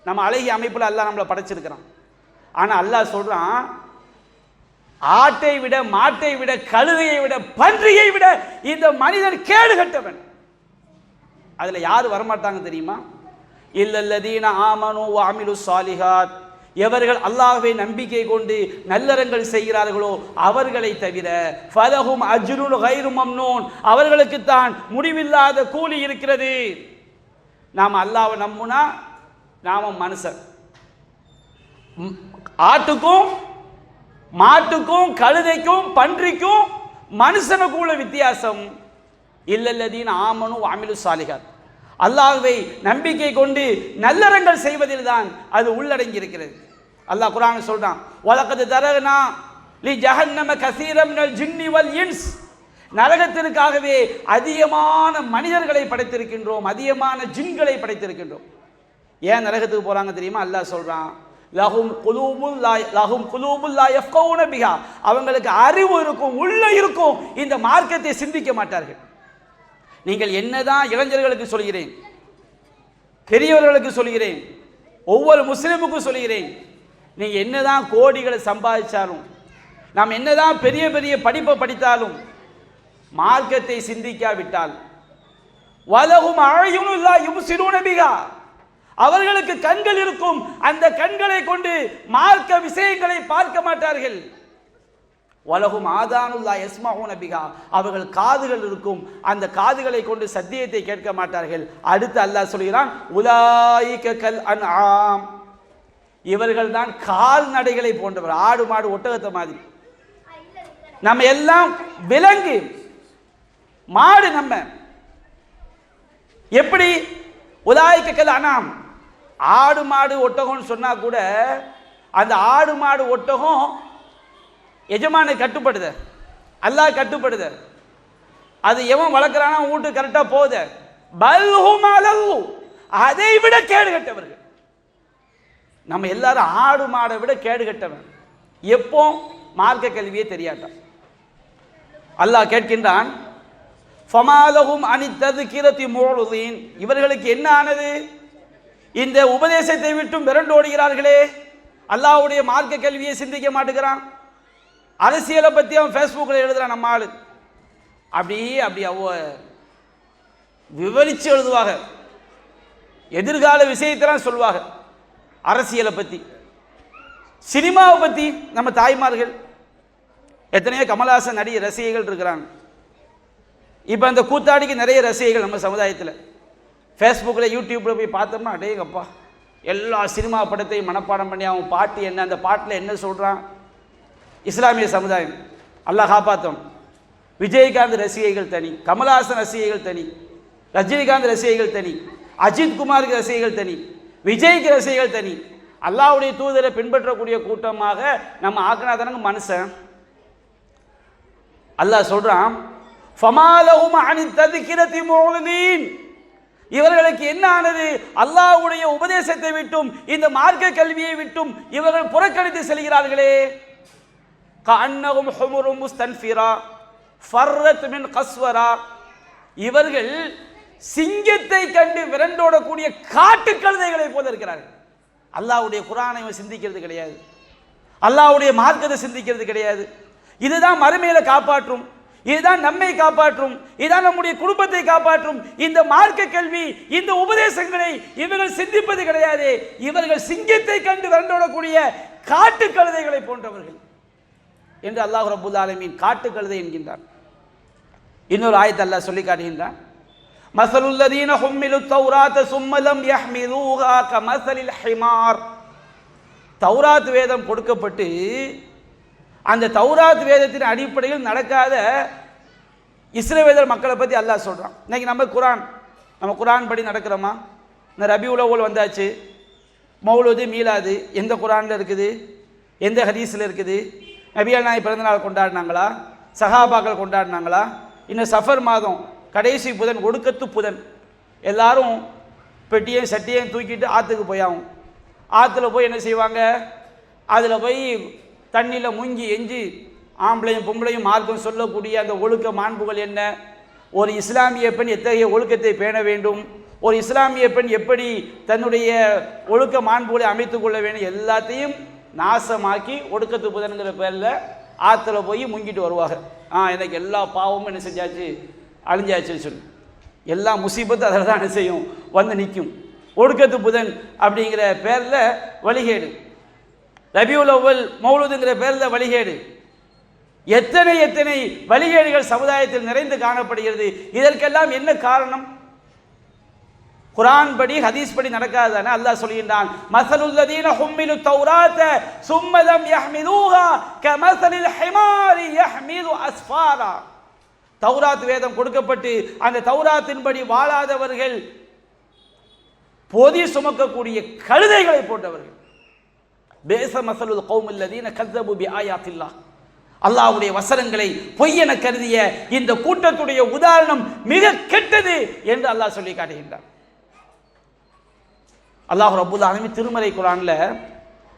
நம்ம அழகிய அமைப்பில் அல்லாஹ் நம்மளை படைச்சிருக்கிறான். ஆனா அல்லாஹ் சொல்றான், ஆட்டை விட மாட்டை விட கழுதையை விட பன்றியை விட இந்த மனிதன் கேடு கட்டவன். அதுல யாரு வரமாட்டாங்க தெரியுமா? இல்லல்லதீன ஆமனு வ அமிலு ஸாலிஹாத், எவர்கள் அல்லாஹ்வை நம்பிக்கை கொண்டு நல்லறங்கள் செய்கிறார்களோ அவர்களை தவிர. ஃபலஹும் அஜ்ருன் கைரு மம்னூன், அவர்களுக்கு தான் முடிவில்லாத கூலி இருக்கிறது. நாம் அல்லாஹ்வை நம்புனா நாம மனுஷன். ஆட்டுக்கும் மாட்டுக்கும் கழுதைக்கும் பன்றிக்கும் மனுஷனுக்கும் உள்ள வித்தியாசம். இல்லல்லதீன ஆமனு வ அமிலு ஸாலிஹாத், அல்லாஹ்வை நம்பிக்கை கொண்டு நல்லறங்கள் செய்வதில் தான் அது உள்ளடங்கி இருக்கிறது. அல்லாஹ் குர்ஆனில் சொல்றான், வலகத் தரக்னா லி ஜஹன்னம கஸீரம் மினல் ஜின்னி வல் இன்ஸ், நரகத்திற்காகவே அதிகமான மனிதர்களை படைத்திருக்கின்றோம், அதிகமான ஜின்களை படைத்திருக்கின்றோம். ஏன் நரகத்துக்கு போறாங்க தெரியுமா? அல்லாஹ் சொல்றான், லஹும் குலூபுல் லா யஃப்கஹூன பிஹா, அவங்களுக்கு அறிவு இருக்கும், உள்ள இருக்கும், இந்த மார்க்கத்தை சிந்திக்க மாட்டார்கள். நீங்கள் என்னதான் இளைஞர்களுக்கு சொல்கிறேன், பெரியவர்களுக்கு சொல்கிறேன், ஒவ்வொரு முஸ்லிமுக்கும் சொல்கிறேன், நீங்க என்னதான் கோடிகளை சம்பாதிச்சாலும், நாம் என்னதான் பெரிய பெரிய படிப்பை படித்தாலும், மார்க்கத்தை சிந்திக்காவிட்டால், வலஹும் அயுனுன் லா யுப்சிரூன பிஹா, அவர்களுக்கு கண்கள் இருக்கும், அந்த கண்களை கொண்டு மார்க்க விஷயங்களை பார்க்க மாட்டார்கள். வலஹும் ஆதானுல்லா யஸ்மஊன பிஹா, அவர்கள் காதுகள் இருக்கும், அந்த காதுகளை கொண்டு சத்தியத்தை கேட்க மாட்டார்கள். அடுத்து அல்லாஹ் சொல்கிறான், உலாயிக கல் அன்ஆம், இவர்கள் தான் கால்நடைகளை போன்றவர், ஆடு மாடு ஒட்டகத்தை மாதிரி. நம்ம எல்லாம் விலங்கு, மாடு. நம்ம எப்படி உலாயிக கல் அன்ஆம், ஆடு மாடு ஒட்டகம்னு சொன்னா கூட அந்த ஆடு மாடு ஒட்டகம் எஜமானை கட்டுப்படுத, அல்லாஹ் கட்டுப்படுத, அது எவன் வளர்க்குறானா வீட்டு கரெக்டாக போகுத. பல்ஹும் அலல்லு, அதை விட கேடு கட்டவர்கள். நம்ம எல்லாரும் ஆடு மாடை விட கேடு கட்டவன். எப்போ? மார்க்க கல்வியே தெரியாட்டான். அல்லாஹ் கேட்கின்றான், ஃபமாலஹும் அனி தذ்கிரதி முஅரிதீன், இவர்களுக்கு என்ன ஆனது? இந்த உபதேசத்தை விட்டும் விரண்டு ஓடுகிறார்களே. அல்லாஹ்வுடைய மார்க்க கல்வியை சிந்திக்க மாட்டேங்கிறான். அரசியலை பற்றி அவன் ஃபேஸ்புக்கில் எழுதுறான். நம்ம ஆளு அப்படி அவ விவரித்து எழுதுவாங்க, எதிர்கால விஷயத்தெல்லாம் சொல்லுவாங்க. அரசியலை பற்றி, சினிமாவை பற்றி. நம்ம தாய்மார்கள் எத்தனையோ கமல்ஹாசன் நடிகை ரசிகைகள் இருக்கிறாங்க. இப்போ அந்த கூத்தாடிக்கு நிறைய ரசிகைகள் நம்ம சமுதாயத்தில். ஃபேஸ்புக்கில் யூடியூப்பில் போய் பார்த்தோம்னா அடேங்கப்பா, எல்லா சினிமா படத்தையும் மனப்பாடம் பண்ணி அவன் பாட்டு என்ன, அந்த பாட்டில் என்ன சொல்கிறான். இஸ்லாமிய சமுதாயம் அல்லாஹ் காப்பாற்றும். விஜயகாந்த் ரசிகைகள் தனி, கமல்ஹாசன் ரசிகைகள் தனி, ரஜினிகாந்த் ரசிகைகள் தனி, அஜித் குமாருக்கு ரசிகைகள் தனி, விஜய்க்கு ரசிகைகள் தனி. அல்லாஹ்வுடைய தூதரை பின்பற்றக்கூடிய கூட்டமாக நம்ம ஆக்கினாதானங்க மனுஷன். அல்லாஹ் சொல்றான், ஃபமாலஹும் அனி தذ்கிரதி முஅரிதீன், இவர்களுக்கு என்ன ஆனது? அல்லாஹ்வுடைய உபதேசத்தை விட்டும் இந்த மார்க்க கல்வியை விட்டும் இவர்கள் புறக்கணித்து செல்கிறார்களே. கஅன்னஹும் ஹுமுரும் முஸ்தன்ஃபிரா ஃபர்ரத் மின் கஸ்வரா, இவர்கள் சிங்கத்தை கண்டு விரண்டோடக்கூடிய காட்டு கழுதைகளை போல இருக்கிறார்கள். அல்லாஹ்வுடைய குர்ஆனை சிந்திக்கிறது கிடையாது, அல்லாஹ்வுடைய மார்க்கத்தை சிந்திக்கிறது கிடையாது. இதுதான் மறுமையில காப்பாற்றும், இதுதான் நம்மை காப்பாற்றும், இதுதான் நம்முடைய குடும்பத்தை காப்பாற்றும். இந்த மார்க்க கல்வி, இந்த உபதேசங்களை இவர்கள் சிந்திப்பது கிடையாது. இவர்கள் சிங்கத்தை கண்டு விரண்டோடக்கூடிய காட்டு கழுதைகளை போன்றவர்கள் என்று அல்லாஹ் ரப்புல் ஆலமீன் காட்டு கழுதை என்கின்றார். இன்னொரு ஆயத்தை அல்லாஹ் சொல்லி காட்டுகின்றான், மஸலுல்லதீன ஹும்மிலு தௌராத சும்ம லம் யஹ்மிலூஹா கமஸலில் ஹிமார். தௌராத் வேதம் கொடுக்கப்பட்டு அந்த தௌராத் வேதத்தின் அடிப்படையில் நடக்காத இஸ்ரவேலர் மக்களை பற்றி அல்லாஹ் சொல்கிறான். இன்னைக்கு நம்ம குரான் படி நடக்கிறோமா? இந்த ரபியுல் அவ்வல் வந்தாச்சு, மௌலூது மீலாது எந்த குரானில் இருக்குது, எந்த ஹதீஸில் இருக்குது? நபிகள் நாயகம் பிறந்தநாள் கொண்டாடினாங்களா? சஹாபாக்கள் கொண்டாடினாங்களா? இன்னும் சஃபர் மாதம் கடைசி புதன், ஒடுக்கத்து புதன், எல்லாரும் பெட்டியும் சட்டியையும் தூக்கிட்டு ஆற்றுக்கு போயாகும். ஆற்றுல போய் என்ன செய்வாங்க? அதில் போய் தண்ணியில் முங்கி எஞ்சி ஆம்பளையும் பொம்பளையும் மார்க்கம் சொல்லக்கூடிய அந்த ஒழுக்க மாண்புகள் என்ன, ஒரு இஸ்லாமிய பெண் எத்தகைய ஒழுக்கத்தை பேண வேண்டும், ஒரு இஸ்லாமிய பெண் எப்படி தன்னுடைய ஒழுக்க மாண்புகளை அமைத்து கொள்ள வேண்டும், எல்லாத்தையும் நாசமாக்கி ஒடுக்கத்து புதன்கிற பேரில் ஆற்றுல போய் முங்கிட்டு வருவாங்க. எனக்கு எல்லா பாவமும் என்ன செஞ்சாச்சு, அழிஞ்சாச்சுன்னு சொல்லி எல்லா முசீபத்தும் அதில் தான் என்ன செய்யும், வந்து நிற்கும். ஒடுக்கத்து புதன் அப்படிங்கிற பேரில் வழிகேடு, ரபியுல் அவ்வல் மௌலூதுங்கிற பேரில் வழிகேடு, எத்தனை எத்தனை வழிகேடுகள் சமுதாயத்தில் நிறைந்து காணப்படுகிறது. இதற்கெல்லாம் என்ன காரணம்? குரான் படி ஹதீஸ் படி நடக்காதானே. அல்லாஹ் சொல்கின்றான், மஸலுல்லதீன ஹும்மிலு தௌராத ஸும்ம லம் யஹ்மிலூஹா கமஸலில் ஹிமாரி யஹ்மிலு அஸ்ஃபாரா. தௌராத் வேதம் கொடுக்கப்பட்டு அந்த தௌராத்தின்படி வாழாதவர்கள் பொதி சுமக்கக்கூடிய கழுதைகளை போன்றவர்கள். பேஸ மஸலுல் கௌமில்லதீன கஸபு பிஆயாத்தில்லாஹ். அல்லாஹ்வுடைய வசனங்களை பொய்யென கருதிய இந்த கூட்டத்துடைய உதாரணம் மிக கெட்டது என்று அல்லாஹ் சொல்லி காட்டுகின்றார். அல்லாஹ் ரப்புல் ஆலமீன் திருமறை குர்ஆன்ல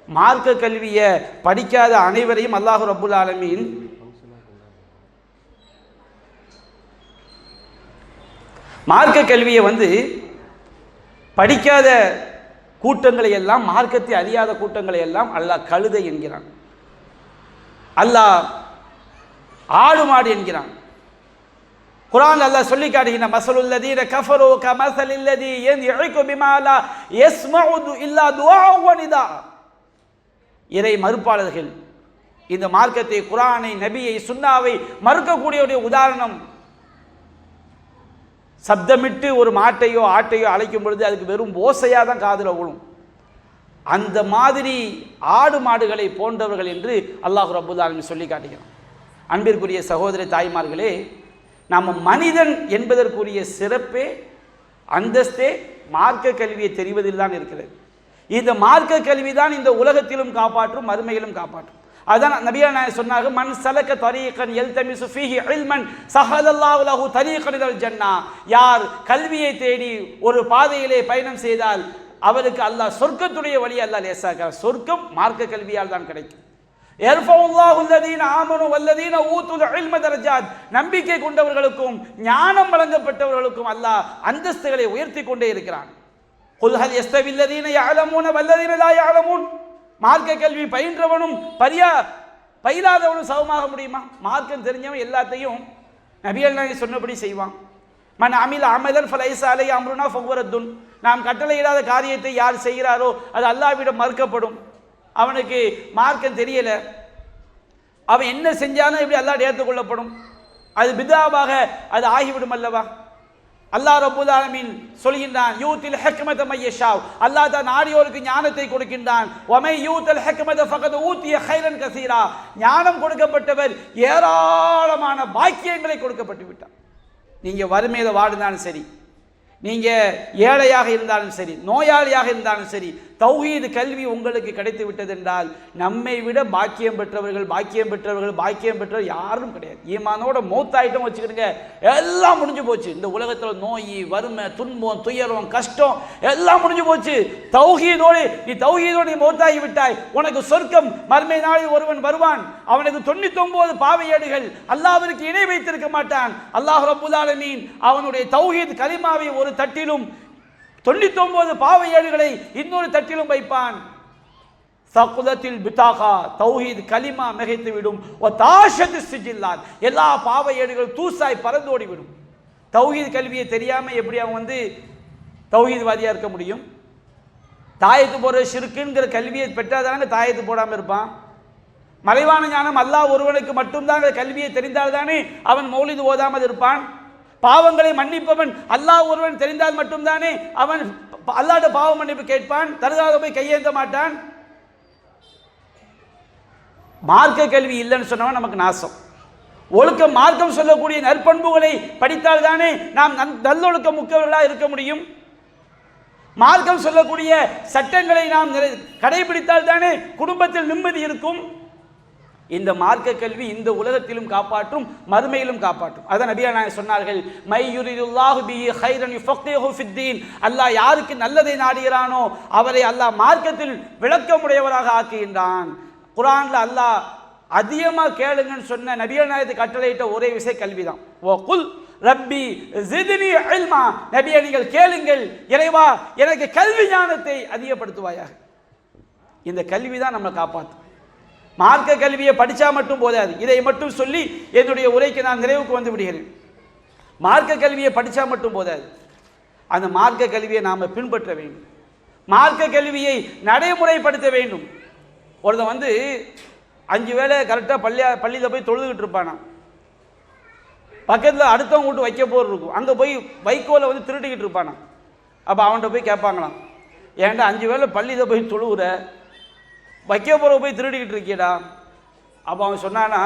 மார்க்க கல்வியை படிக்காத அனைவரையும் அல்லாஹ் ரப்புல் ஆலமீன் மார்க்க கல்வியை படிக்காத கூட்டங்களை எல்லாம், மார்க்கத்தை அறியாத கூட்டங்களை எல்லாம் அல்லாஹ் கழுதை என்கிறான், அல்லாஹ் ஆடு மாடு என்கிறான். குர்ஆன் அல்லாஹ் சொல்லி காட்டுகின்ற மஸலுல்லதீன கஃபரு கமஸலில்லதீ யன்இகு பிமா லா யஸ்மஉ இல்லா துஆ வ நிதா. இறை மறுப்பாளர்கள் இந்த மார்க்கத்தை, குர்ஆனை, நபியை, சுன்னாவை மறுக்கக்கூடியவருடைய உதாரணம், சப்தமிட்டு ஒரு மாட்டையோ ஆட்டையோ அழைக்கும் பொழுது அதுக்கு வெறும் ஓசையாக தான் காதில் விழும். அந்த மாதிரி ஆடு மாடுகளை போன்றவர்கள் என்று அல்லாஹ் ரப்புல் ஆலமீன் சொல்லி காட்டுகிறான். அன்பிற்குரிய சகோதர தாய்மார்களே, நம்ம மனிதன் என்பதற்குரிய சிறப்பே அந்தஸ்தே மார்க்க கல்வியை தெரிவதில் தான் இருக்கிறது. இந்த மார்க்க கல்வி தான் இந்த உலகத்திலும் காப்பாற்றும், மறுமையிலும் காப்பாற்றும். அதான் நபிகள் நாயகம் சொன்னாங்க, மன் சலக தரீகன் யல்தமிசு ஃபீஹி இல்மன் ஸஹலல்லாஹு லஹு தரீகன் இலல் ஜன்னah. யார் கல்வியை தேடி ஒரு பாதையிலே பயணம் செய்தால் அவருக்கு அல்லாஹ் சொர்க்கத்துடைய வழி அல்லாஹ் லேசாக்குறார். சொர்க்கம் மார்க்க கல்வியால் தான் கிடைக்கும். யர்ஃபஉல்லாஹு அல்லதீன ஆமனு வல்லதீன ஊதுல் இல்ம தரஜாத். நம்பிக்கை கொண்டவர்களுக்கும் ஞானம் வழங்கப்பட்டவர்களுக்கும் அல்லாஹ் அந்தஸ்துகளை உயர்த்தி கொண்டே இருக்கிறான். குல் ஹல் யஸ்தவில் லதீன யஅலமூன வல்லதீன லா யஅலமூன். மார்க்க கல்வி பயின்றவனும் பயிலாதவனும் சமமாக முடியுமா? மார்க்கம் தெரிஞ்சவன் எல்லாத்தையும் நபிகள் நாயகம் சொன்னபடி செய்வான். மன் அமில அமலன் ஃபலைஸ அலைஹி அம்ருனா ஃபஹுவ ரத்துன். நாம் கட்டளையிடாத காரியத்தை யார் செய்கிறாரோ அது அல்லாஹ்விடம் மறுக்கப்படும். அவனுக்கு மார்க்கம் தெரியல, அவன் என்ன செஞ்சாலும் எப்படி அல்லாஹ் ஏற்றுக்கொள்ளப்படும்? அது பிதாவாக அது ஆகிவிடும் அல்லவா? அல்லாஹ் ரப்புல் ஆலமீன் சொல்கின்றான், யூத்தில் ஹிக்மத மையஷா. அல்லாஹ் தான் நாடியோருக்கு ஞானத்தை கொடுக்கின்றான். வமை யூத்தல் ஹிக்மத ஃபகத் ஊத்திய கைரன் கசீரா. ஞானம் கொடுக்கப்பட்டவர் ஏராளமான பாக்கியங்களை கொடுக்கப்பட்டு விட்டார். நீங்க வறுமையில வாடினாலும் சரி, நீங்க ஏழையாக இருந்தாலும் சரி, நோயாளியாக இருந்தாலும் சரி, தௌஹீது கல்வி உங்களுக்கு கிடைத்து விட்டது என்றால் நம்மை விட பாக்கியம் பெற்றவர்கள் யாரும் கிடையாது. ஈமானோட மௌத்தாயிட்டம் வச்சுக்கிடுங்க, எல்லாம் முடிஞ்சு போச்சு. இந்த உலகத்தில் நோய், வறுமை, துன்பம், துயரம், கஷ்டம் எல்லாம் முடிஞ்சு போச்சு. நீ தௌஹீதோடு மௌத்தாகி விட்டாய், உனக்கு சொர்க்கம் மறுமை நாளில் ஒருவன் வருவான், அவனுக்கு 99 பாவையேடுகள், அல்லாஹ்விற்கு இணை வைத்திருக்க மாட்டான். அல்லாஹ் ரப்புல் ஆலமீன் அவனுடைய தௌஹீத் கலிமாவை ஒரு தட்டிலும் 99 பாவையேடுகளை இன்னொரு தட்டிலும் வைப்பான். சகுலத்தில் பிதாகா, தௌஹீத் கலிமா மிகைத்து விடும். வதாஷத் சிஜில்லாத், எல்லா பாவையேடுகள் தூசாய் பறந்தோடி விடும். தௌஹீத் கல்வியை தெரியாம எப்படி அவன் தௌஹீத்வாதியா இருக்க முடியும்? தாயத்து போற ஷிர்க்குங்கிற கல்வியை பெற்றாதானே தாயத்து போடாம இருப்பான். மறைவான ஞானம் அல்லாஹ் ஒருவனுக்கு மட்டும்தான் கல்வியை தெரிந்தால்தானே அவன் மௌலிது ஓதாமல் இருப்பான். பாவங்களை மன்னிப்பவன் அல்லாஹ் ஒருவன் தெரிந்தால் மட்டும்தானே அவன் அல்லாஹ்ட பாவ மன்னிப்பு கேட்பான், தருகாக போய் கையேந்த மாட்டான். மார்க்க கல்வி இல்லைன்னு சொன்னவன் நமக்கு நாசம். ஒழுக்கம் மார்க்கம் சொல்லக்கூடிய நற்பண்புகளை படித்தால் தானே நாம் நல்லொழுக்கம் முக்கவர்களாக இருக்க முடியும். மார்க்கம் சொல்லக்கூடிய சட்டங்களை நாம் கடைபிடித்தால் தானே குடும்பத்தில் நிம்மதி இருக்கும். இந்த மார்க்க கல்வி இந்த உலகத்திலும் காப்பாற்றும், மறுமையிலும் காப்பாற்றும். அதான் நபியா நாயகம் சொன்னார்கள், மை யுரிதுல்லாஹு பிஹி கைரன் யுஃபக்கிஹு ஃபித்தீன். அல்லாஹ் யாருக்கு நல்லதை நாடுகிறானோ அவரை அல்லாஹ் மார்க்கத்தில் விளக்கமுடையவராக ஆக்குகின்றான். குர்ஆன்ல அல்லாஹ் அதிகமாக கேளுங்கன்னு சொன்ன நபியா நாயகத்தை கட்டளையிட்ட ஒரே விஷயம் கல்விதான். ஓ குல் ரப்பி ஜித்னி இல்மா. நபியை நீங்கள் கேளுங்கள், இறைவா எனக்கு கல்வி ஞானத்தை அதிகப்படுத்துவாயாக. இந்த கல்வி தான் நம்மளை காப்பாற்றும். மார்க்க கல்வியை படித்தா மட்டும் போதாது. இதை மட்டும் சொல்லி என்னுடைய உரைக்கு நான் நிறைவுக்கு வந்து விடுகிறேன். மார்க்க கல்வியை படித்தா மட்டும் போதாது, அந்த மார்க்க கல்வியை நாம் பின்பற்ற வேண்டும். மார்க்க கல்வியை நடைமுறைப்படுத்த வேண்டும். ஒருத்தன் 5 வேளை கரெக்டாக பள்ளியில் போய் தொழுதுகிட்டு இருப்பானா, பக்கத்தில் அடுத்தவங்க வீட்டு வைக்க போர் இருக்கும், அங்கே போய் வைக்கோலை திருடிக்கிட்டு இருப்பானா. அப்போ அவன்கிட்ட போய் கேட்பாங்களாம், ஏன்டா 5 வேளை பள்ளியில் போய் தொழுவுற, வைக்க போகிற போய் திருடிக்கிட்டு இருக்கியடா. அப்போ அவன் சொன்னானா,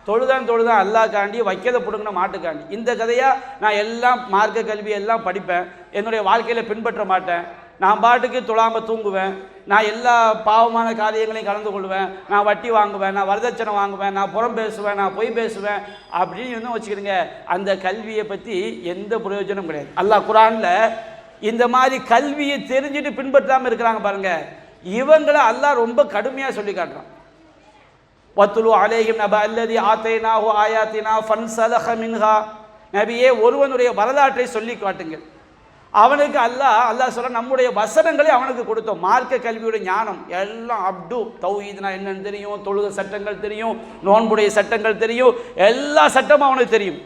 தொழுதான் அல்லாஹ்காண்டி வைக்கதை பிடுங்கின மாட்டுக்காண்டி. இந்த கதையாக நான் எல்லாம் மார்க்க கல்வி எல்லாம் படிப்பேன், என்னுடைய வாழ்க்கையில் பின்பற்ற மாட்டேன், நான் பாட்டுக்கு தொழாமல் தூங்குவேன், நான் எல்லா பாவமான காரியங்களையும் கலந்து கொள்வேன், நான் வட்டி வாங்குவேன், நான் வரதட்சணை வாங்குவேன், நான் புறம் பேசுவேன், நான் பொய் பேசுவேன் அப்படின்னு வச்சுக்கிடுங்க. அந்த கல்வியை பற்றி எந்த பிரயோஜனமும் கிடையாது. அல்லாஹ் குர்ஆனில் இந்த மாதிரி கல்வியை தெரிஞ்சுட்டு பின்பற்றாமல் இருக்கிறாங்க பாருங்க, இவங்களை அல்லாஹ் ரொம்ப கடுமையாக சொல்லி காட்டுறான். வத்துலு அலைஹிம் நப அல்லதி ஆத்தைனாஹு ஆயாத்தினா ஃபன்ஸலஹ மின்ஹா. நபியே ஒருவனுடைய வரலாற்றை சொல்லி காட்டுங்கள். அவனுக்கு அல்லாஹ் சொல்ல நம்முடைய வசனங்களை அவனுக்கு கொடுத்தோம். மார்க்க கல்வியுடைய ஞானம் எல்லாம் அப்டு தௌஹீத்னா என்னன்னு தெரியும், தொழுகை சட்டங்கள் தெரியும், நோன்புடைய சட்டங்கள் தெரியும், எல்லா சட்டமும் அவனுக்கு தெரியும்.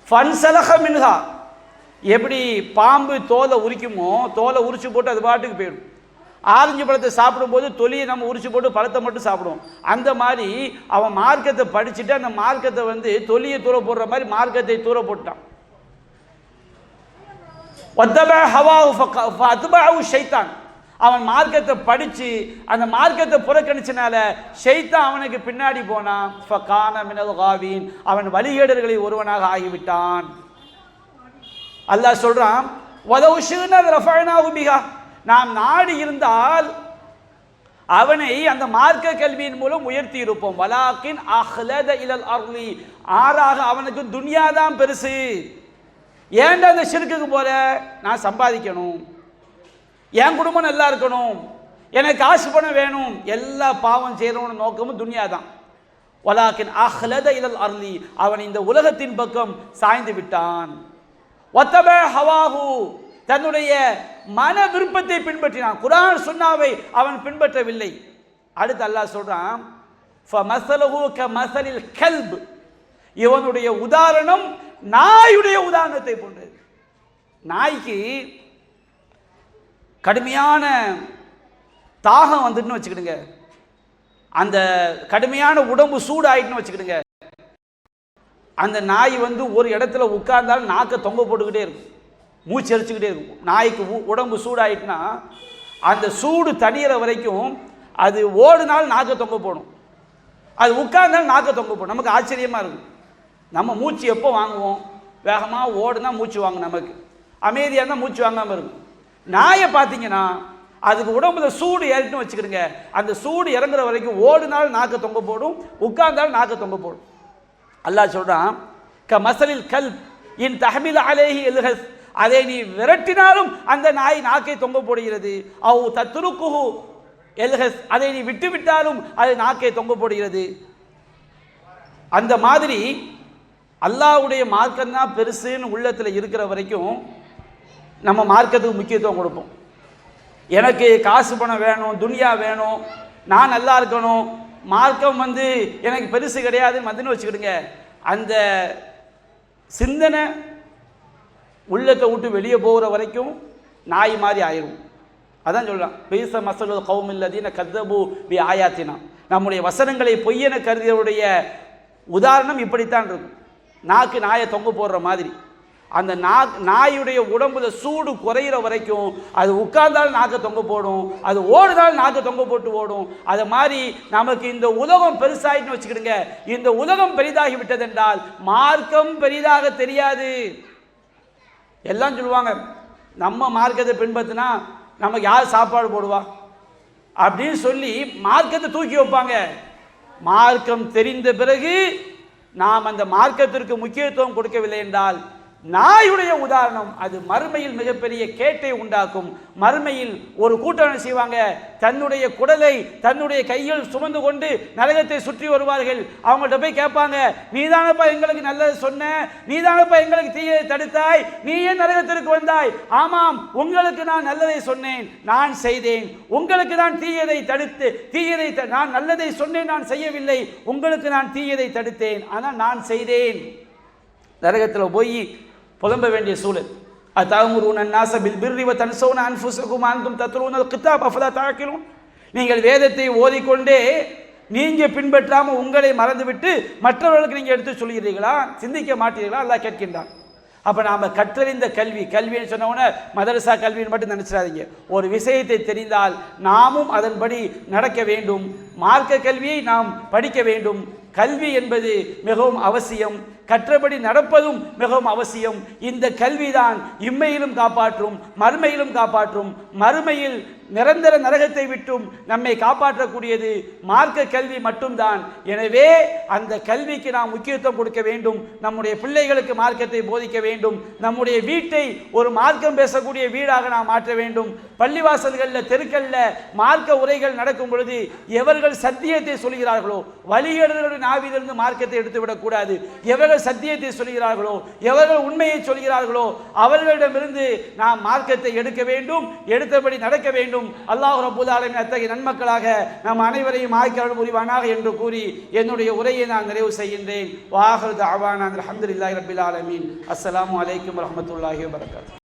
ஃபன்ஸலஹ மின்ஹா, எப்படி பாம்பு தோலை உரிக்குமோ, தோலை உரிச்சு போட்டு அது பாட்டுக்கு போயிடும். ஆரஞ்சு பழத்தை சாப்பிடும்போது தொலியை நம்ம உரிச்சு போட்டு பழத்தை மட்டும் சாப்பிடுவோம். அந்த மாதிரி அவன் மார்க்கத்தை படிச்சுட்டு அந்த மார்க்கத்தை தொலியை தூர போடுற மாதிரி மார்க்கத்தை தூர போட்டான். ஷைத்தான், அவன் மார்க்கத்தை படித்து அந்த மார்க்கத்தை புறக்கணிச்சனால ஷைத்தான் அவனுக்கு பின்னாடி போனான். அவன் வழிகேடர்களை ஒருவனாக ஆகிவிட்டான். அல்லாஹ் சொல்றான், நாம் நாடி இருந்தால் அவனை அந்த மார்க்க கல்வியின் மூலம் உயர்த்தி இருப்போம். வலாக்கின் அஹ்லத இலல் அர்லி, ஆறாக அவனுக்கு துன்யா தான் பெருசு. ஏன்டா அந்த ஷிர்க்குக்கு போற, நான் சம்பாதிக்கணும், என் குடும்பம் நல்லா இருக்கணும், எனக்கு காசு பணம் வேணும், எல்லா பாவம் செய்யறவன நோக்கமும் துன்யா தான். வலாக்கின் அஹ்லத இலல் அர்லி, அவன் இந்த உலகத்தின் பக்கம் சாய்ந்து விட்டான். வத்தப ஹவாஹு, தன்னுடைய மன விருப்பத்தை பின்பற்றினான். குர்ஆன் சுன்னாவை அவன் பின்பற்றவில்லை. அடுத்து அல்லாஹ் சொல்றான், ஃபமஸலுஹு கமஸலில் கல்ப், இவனுடைய உதாரணம் நாயுடைய உதாரணத்தை போன்றது. நாய்க்கு கடுமையான தாகம் வந்துட்டுன்னு வச்சுக்கிடுங்க, அந்த கடுமையான உடம்பு சூடாயிட்டுன்னு வச்சுக்கிடுங்க, அந்த நாய் ஒரு இடத்துல உட்கார்ந்தாலும் நாக்கை தொங்க போட்டுக்கிட்டே இருக்கும், மூச்சு எரிச்சுக்கிட்டே இருக்கும். நாய்க்கு உடம்பு சூடாயிட்டுனா அந்த சூடு தணிகிற வரைக்கும் அது ஓடுனாலும் நாக்கை தொங்க போடும், அது உட்கார்ந்தாலும் நாக்கை தொங்க போடும். நமக்கு ஆச்சரியமாக இருக்கும். நம்ம மூச்சு எப்போ வாங்குவோம், வேகமாக ஓடுனா மூச்சு வாங்கும், நமக்கு அமைதியாக இருந்தால் மூச்சு வாங்காமல் இருக்கும். நாயை பார்த்தீங்கன்னா அதுக்கு உடம்புல சூடு ஏறிட்டுன்னு வச்சுக்கிடுங்க, அந்த சூடு இறங்குற வரைக்கும் ஓடுனாலும் நாக்கை தொங்க போடும், உட்கார்ந்தாலும் நாக்கை தொங்க போடும். அல்லாஹ் சொல்றான், க மஸலில் கல்ப் இன் தஹ்மில் அலைஹி எல்ஹஸ், அதை நீ விரட்டினாலும் அந்த நாய் நாக்கை தொங்க போடுகிறது. அவ் தத்ருக்குஹு எல்ஹஸ், அதை நீ விட்டு விட்டாலும் அது நாக்கை தொங்க போடுகிறது. அந்த மாதிரி அல்லாஹ்வுடைய மார்க்கம் தான் பெருசுன்னு உள்ளத்தில் இருக்கிற வரைக்கும் நம்ம மார்க்கத்துக்கு முக்கியத்துவம் கொடுப்போம். எனக்கு காசு பணம் வேணும், துனியா வேணும், நான் நல்லா இருக்கணும், மார்க்கம் எனக்கு பெருசு கிடையாதுன்னு வச்சுக்கிடுங்க, அந்த சிந்தனை உள்ளத்தை விட்டு வெளியே போகிற வரைக்கும் நாய் மாதிரி ஆயிரும். அதான் சொல்லலாம், பேச மசலு கௌமில்லதீன கத்தபு பி ஆயாத்தினா, நம்முடைய வசனங்களை பொய்யென கருதியவருடைய உதாரணம் இப்படித்தான் இருக்கும். நாக்கு நாயை தொங்க போடுற மாதிரி. அந்த நாயுடைய உடம்புல சூடு குறையிற வரைக்கும் அது உட்கார்ந்தாலும் நாக்க தொங்க போடும், அது ஓடுதாலும் நாக்க தொங்க போட்டு ஓடும். அது மாதிரி நமக்கு இந்த உலகம் பெருசாயின்னு வச்சுக்கிடுங்க. இந்த உலகம் பெரிதாகி விட்டது என்றால் மார்க்கம் பெரிதாக தெரியாது. எல்லாம் சொல்லுவாங்க, நம்ம மார்க்கத்தை பின்பற்றினா நமக்கு யார் சாப்பாடு போடுவா அப்படின்னு சொல்லி மார்க்கத்தை தூக்கி வைப்பாங்க. மார்க்கம் தெரிந்த பிறகு நாம் அந்த மார்க்கத்திற்கு முக்கியத்துவம் கொடுக்கவில்லை என்றால் நாயுடைய உதாரணம் அது மறுமையில் மிகப்பெரிய கேட்டை உண்டாக்கும். மறுமையில் ஒரு கூட்டம் செய்வாங்க, தன்னுடைய குடலை தன்னுடைய கையில் சுமந்து கொண்டு நரகத்தை சுற்றி வருவார்கள். அவங்கள்ட்ட போய் கேட்பாங்க, நீதானப்பா எங்களுக்கு நல்லது சொன்ன, நீதானப்பா எங்களுக்கு தீயை தடுத்தாய், நீ ஏன் நரகத்திற்கு வந்தாய்? ஆமாம், உங்களுக்கு நான் நல்லதை சொன்னேன், நான் செய்தேன். உங்களுக்கு நான் தீயதை தடுத்து நான் நல்லதை சொன்னேன், நான் செய்யவில்லை. உங்களுக்கு நான் தீயதை தடுத்தேன், ஆனால் நான் செய்தேன். நரகத்தில் போய் புலம்ப வேண்டிய சூழல். அத்தஅமுருன அன்னாஸ பில் பிர்ரி வ தன்ஸௌன அன்ஃபுஸகும் அன்தும் தத்லூனல் கிதாப் அஃபலா தஅகிலூன். நீங்கள் வேதத்தை ஓதிக்கொண்டே நீங்க பின்பற்றாமல் உங்களை மறந்துவிட்டு மற்றவர்களுக்கு நீங்க எடுத்து சொல்கிறீர்களா? சிந்திக்க மாட்டீர்களா? அல்லாஹ் கேட்கின்றான். அப்போ நாம் கற்றறிந்த கல்வின்னு சொன்னவொன்னே மதரசா கல்வின்னு மட்டும் நினச்சிடாதீங்க. ஒரு விஷயத்தை தெரிந்தால் நாமும் அதன்படி நடக்க வேண்டும். மார்க்க கல்வியை நாம் படிக்க வேண்டும். கல்வி என்பது மிகவும் அவசியம். கற்றபடி நடப்பதும் மிகவும் அவசியம். இந்த கல்விதான் இம்மையிலும் காப்பாற்றும், மறுமையிலும் காப்பாற்றும். மறுமையில் நிரந்தர நரகத்தை விட்டும் நம்மை காப்பாற்றக்கூடியது மார்க்க கல்வி மட்டும்தான். எனவே அந்த கல்விக்கு நாம் முக்கியத்துவம் கொடுக்க வேண்டும். நம்முடைய பிள்ளைகளுக்கு மார்க்கத்தை போதிக்க வேண்டும். நம்முடைய வீட்டை ஒரு மார்க்கம் பேசக்கூடிய வீடாக நாம் மாற்ற வேண்டும். பள்ளிவாசல்களில் தெருக்களில் மார்க்க உரைகள் நடக்கும் பொழுது எவர்கள் சத்தியத்தை சொல்கிறார்களோ, வழிகேடர்களுடைய நாவிலிருந்து மார்க்கத்தை எடுத்துவிடக்கூடாது. எவர்கள் சத்தியத்தை சொல்கிறார்களோ, எவர்கள் உண்மையை சொல்கிறார்களோ அவர்களிடமிருந்து நாம் மார்க்கத்தை எடுக்க வேண்டும், எடுத்தபடி நடக்க வேண்டும். அல்லாஹ் ரப்பல் ஆலமீன் அத்தகைய நன்மக்களாக நம் அனைவரையும் ஆக்கியருள் புரிவானாக என்று கூறி என்னுடைய உரையை நான் நிறைவு செய்கின்றேன். வாஹிரு தஅவானா அல்ஹம்துலில்லாஹி ரப்பில் ஆலமீன். அஸ்ஸலாமு அலைக்கும் வரஹ்மத்துல்லாஹி வபரகாத்துஹு.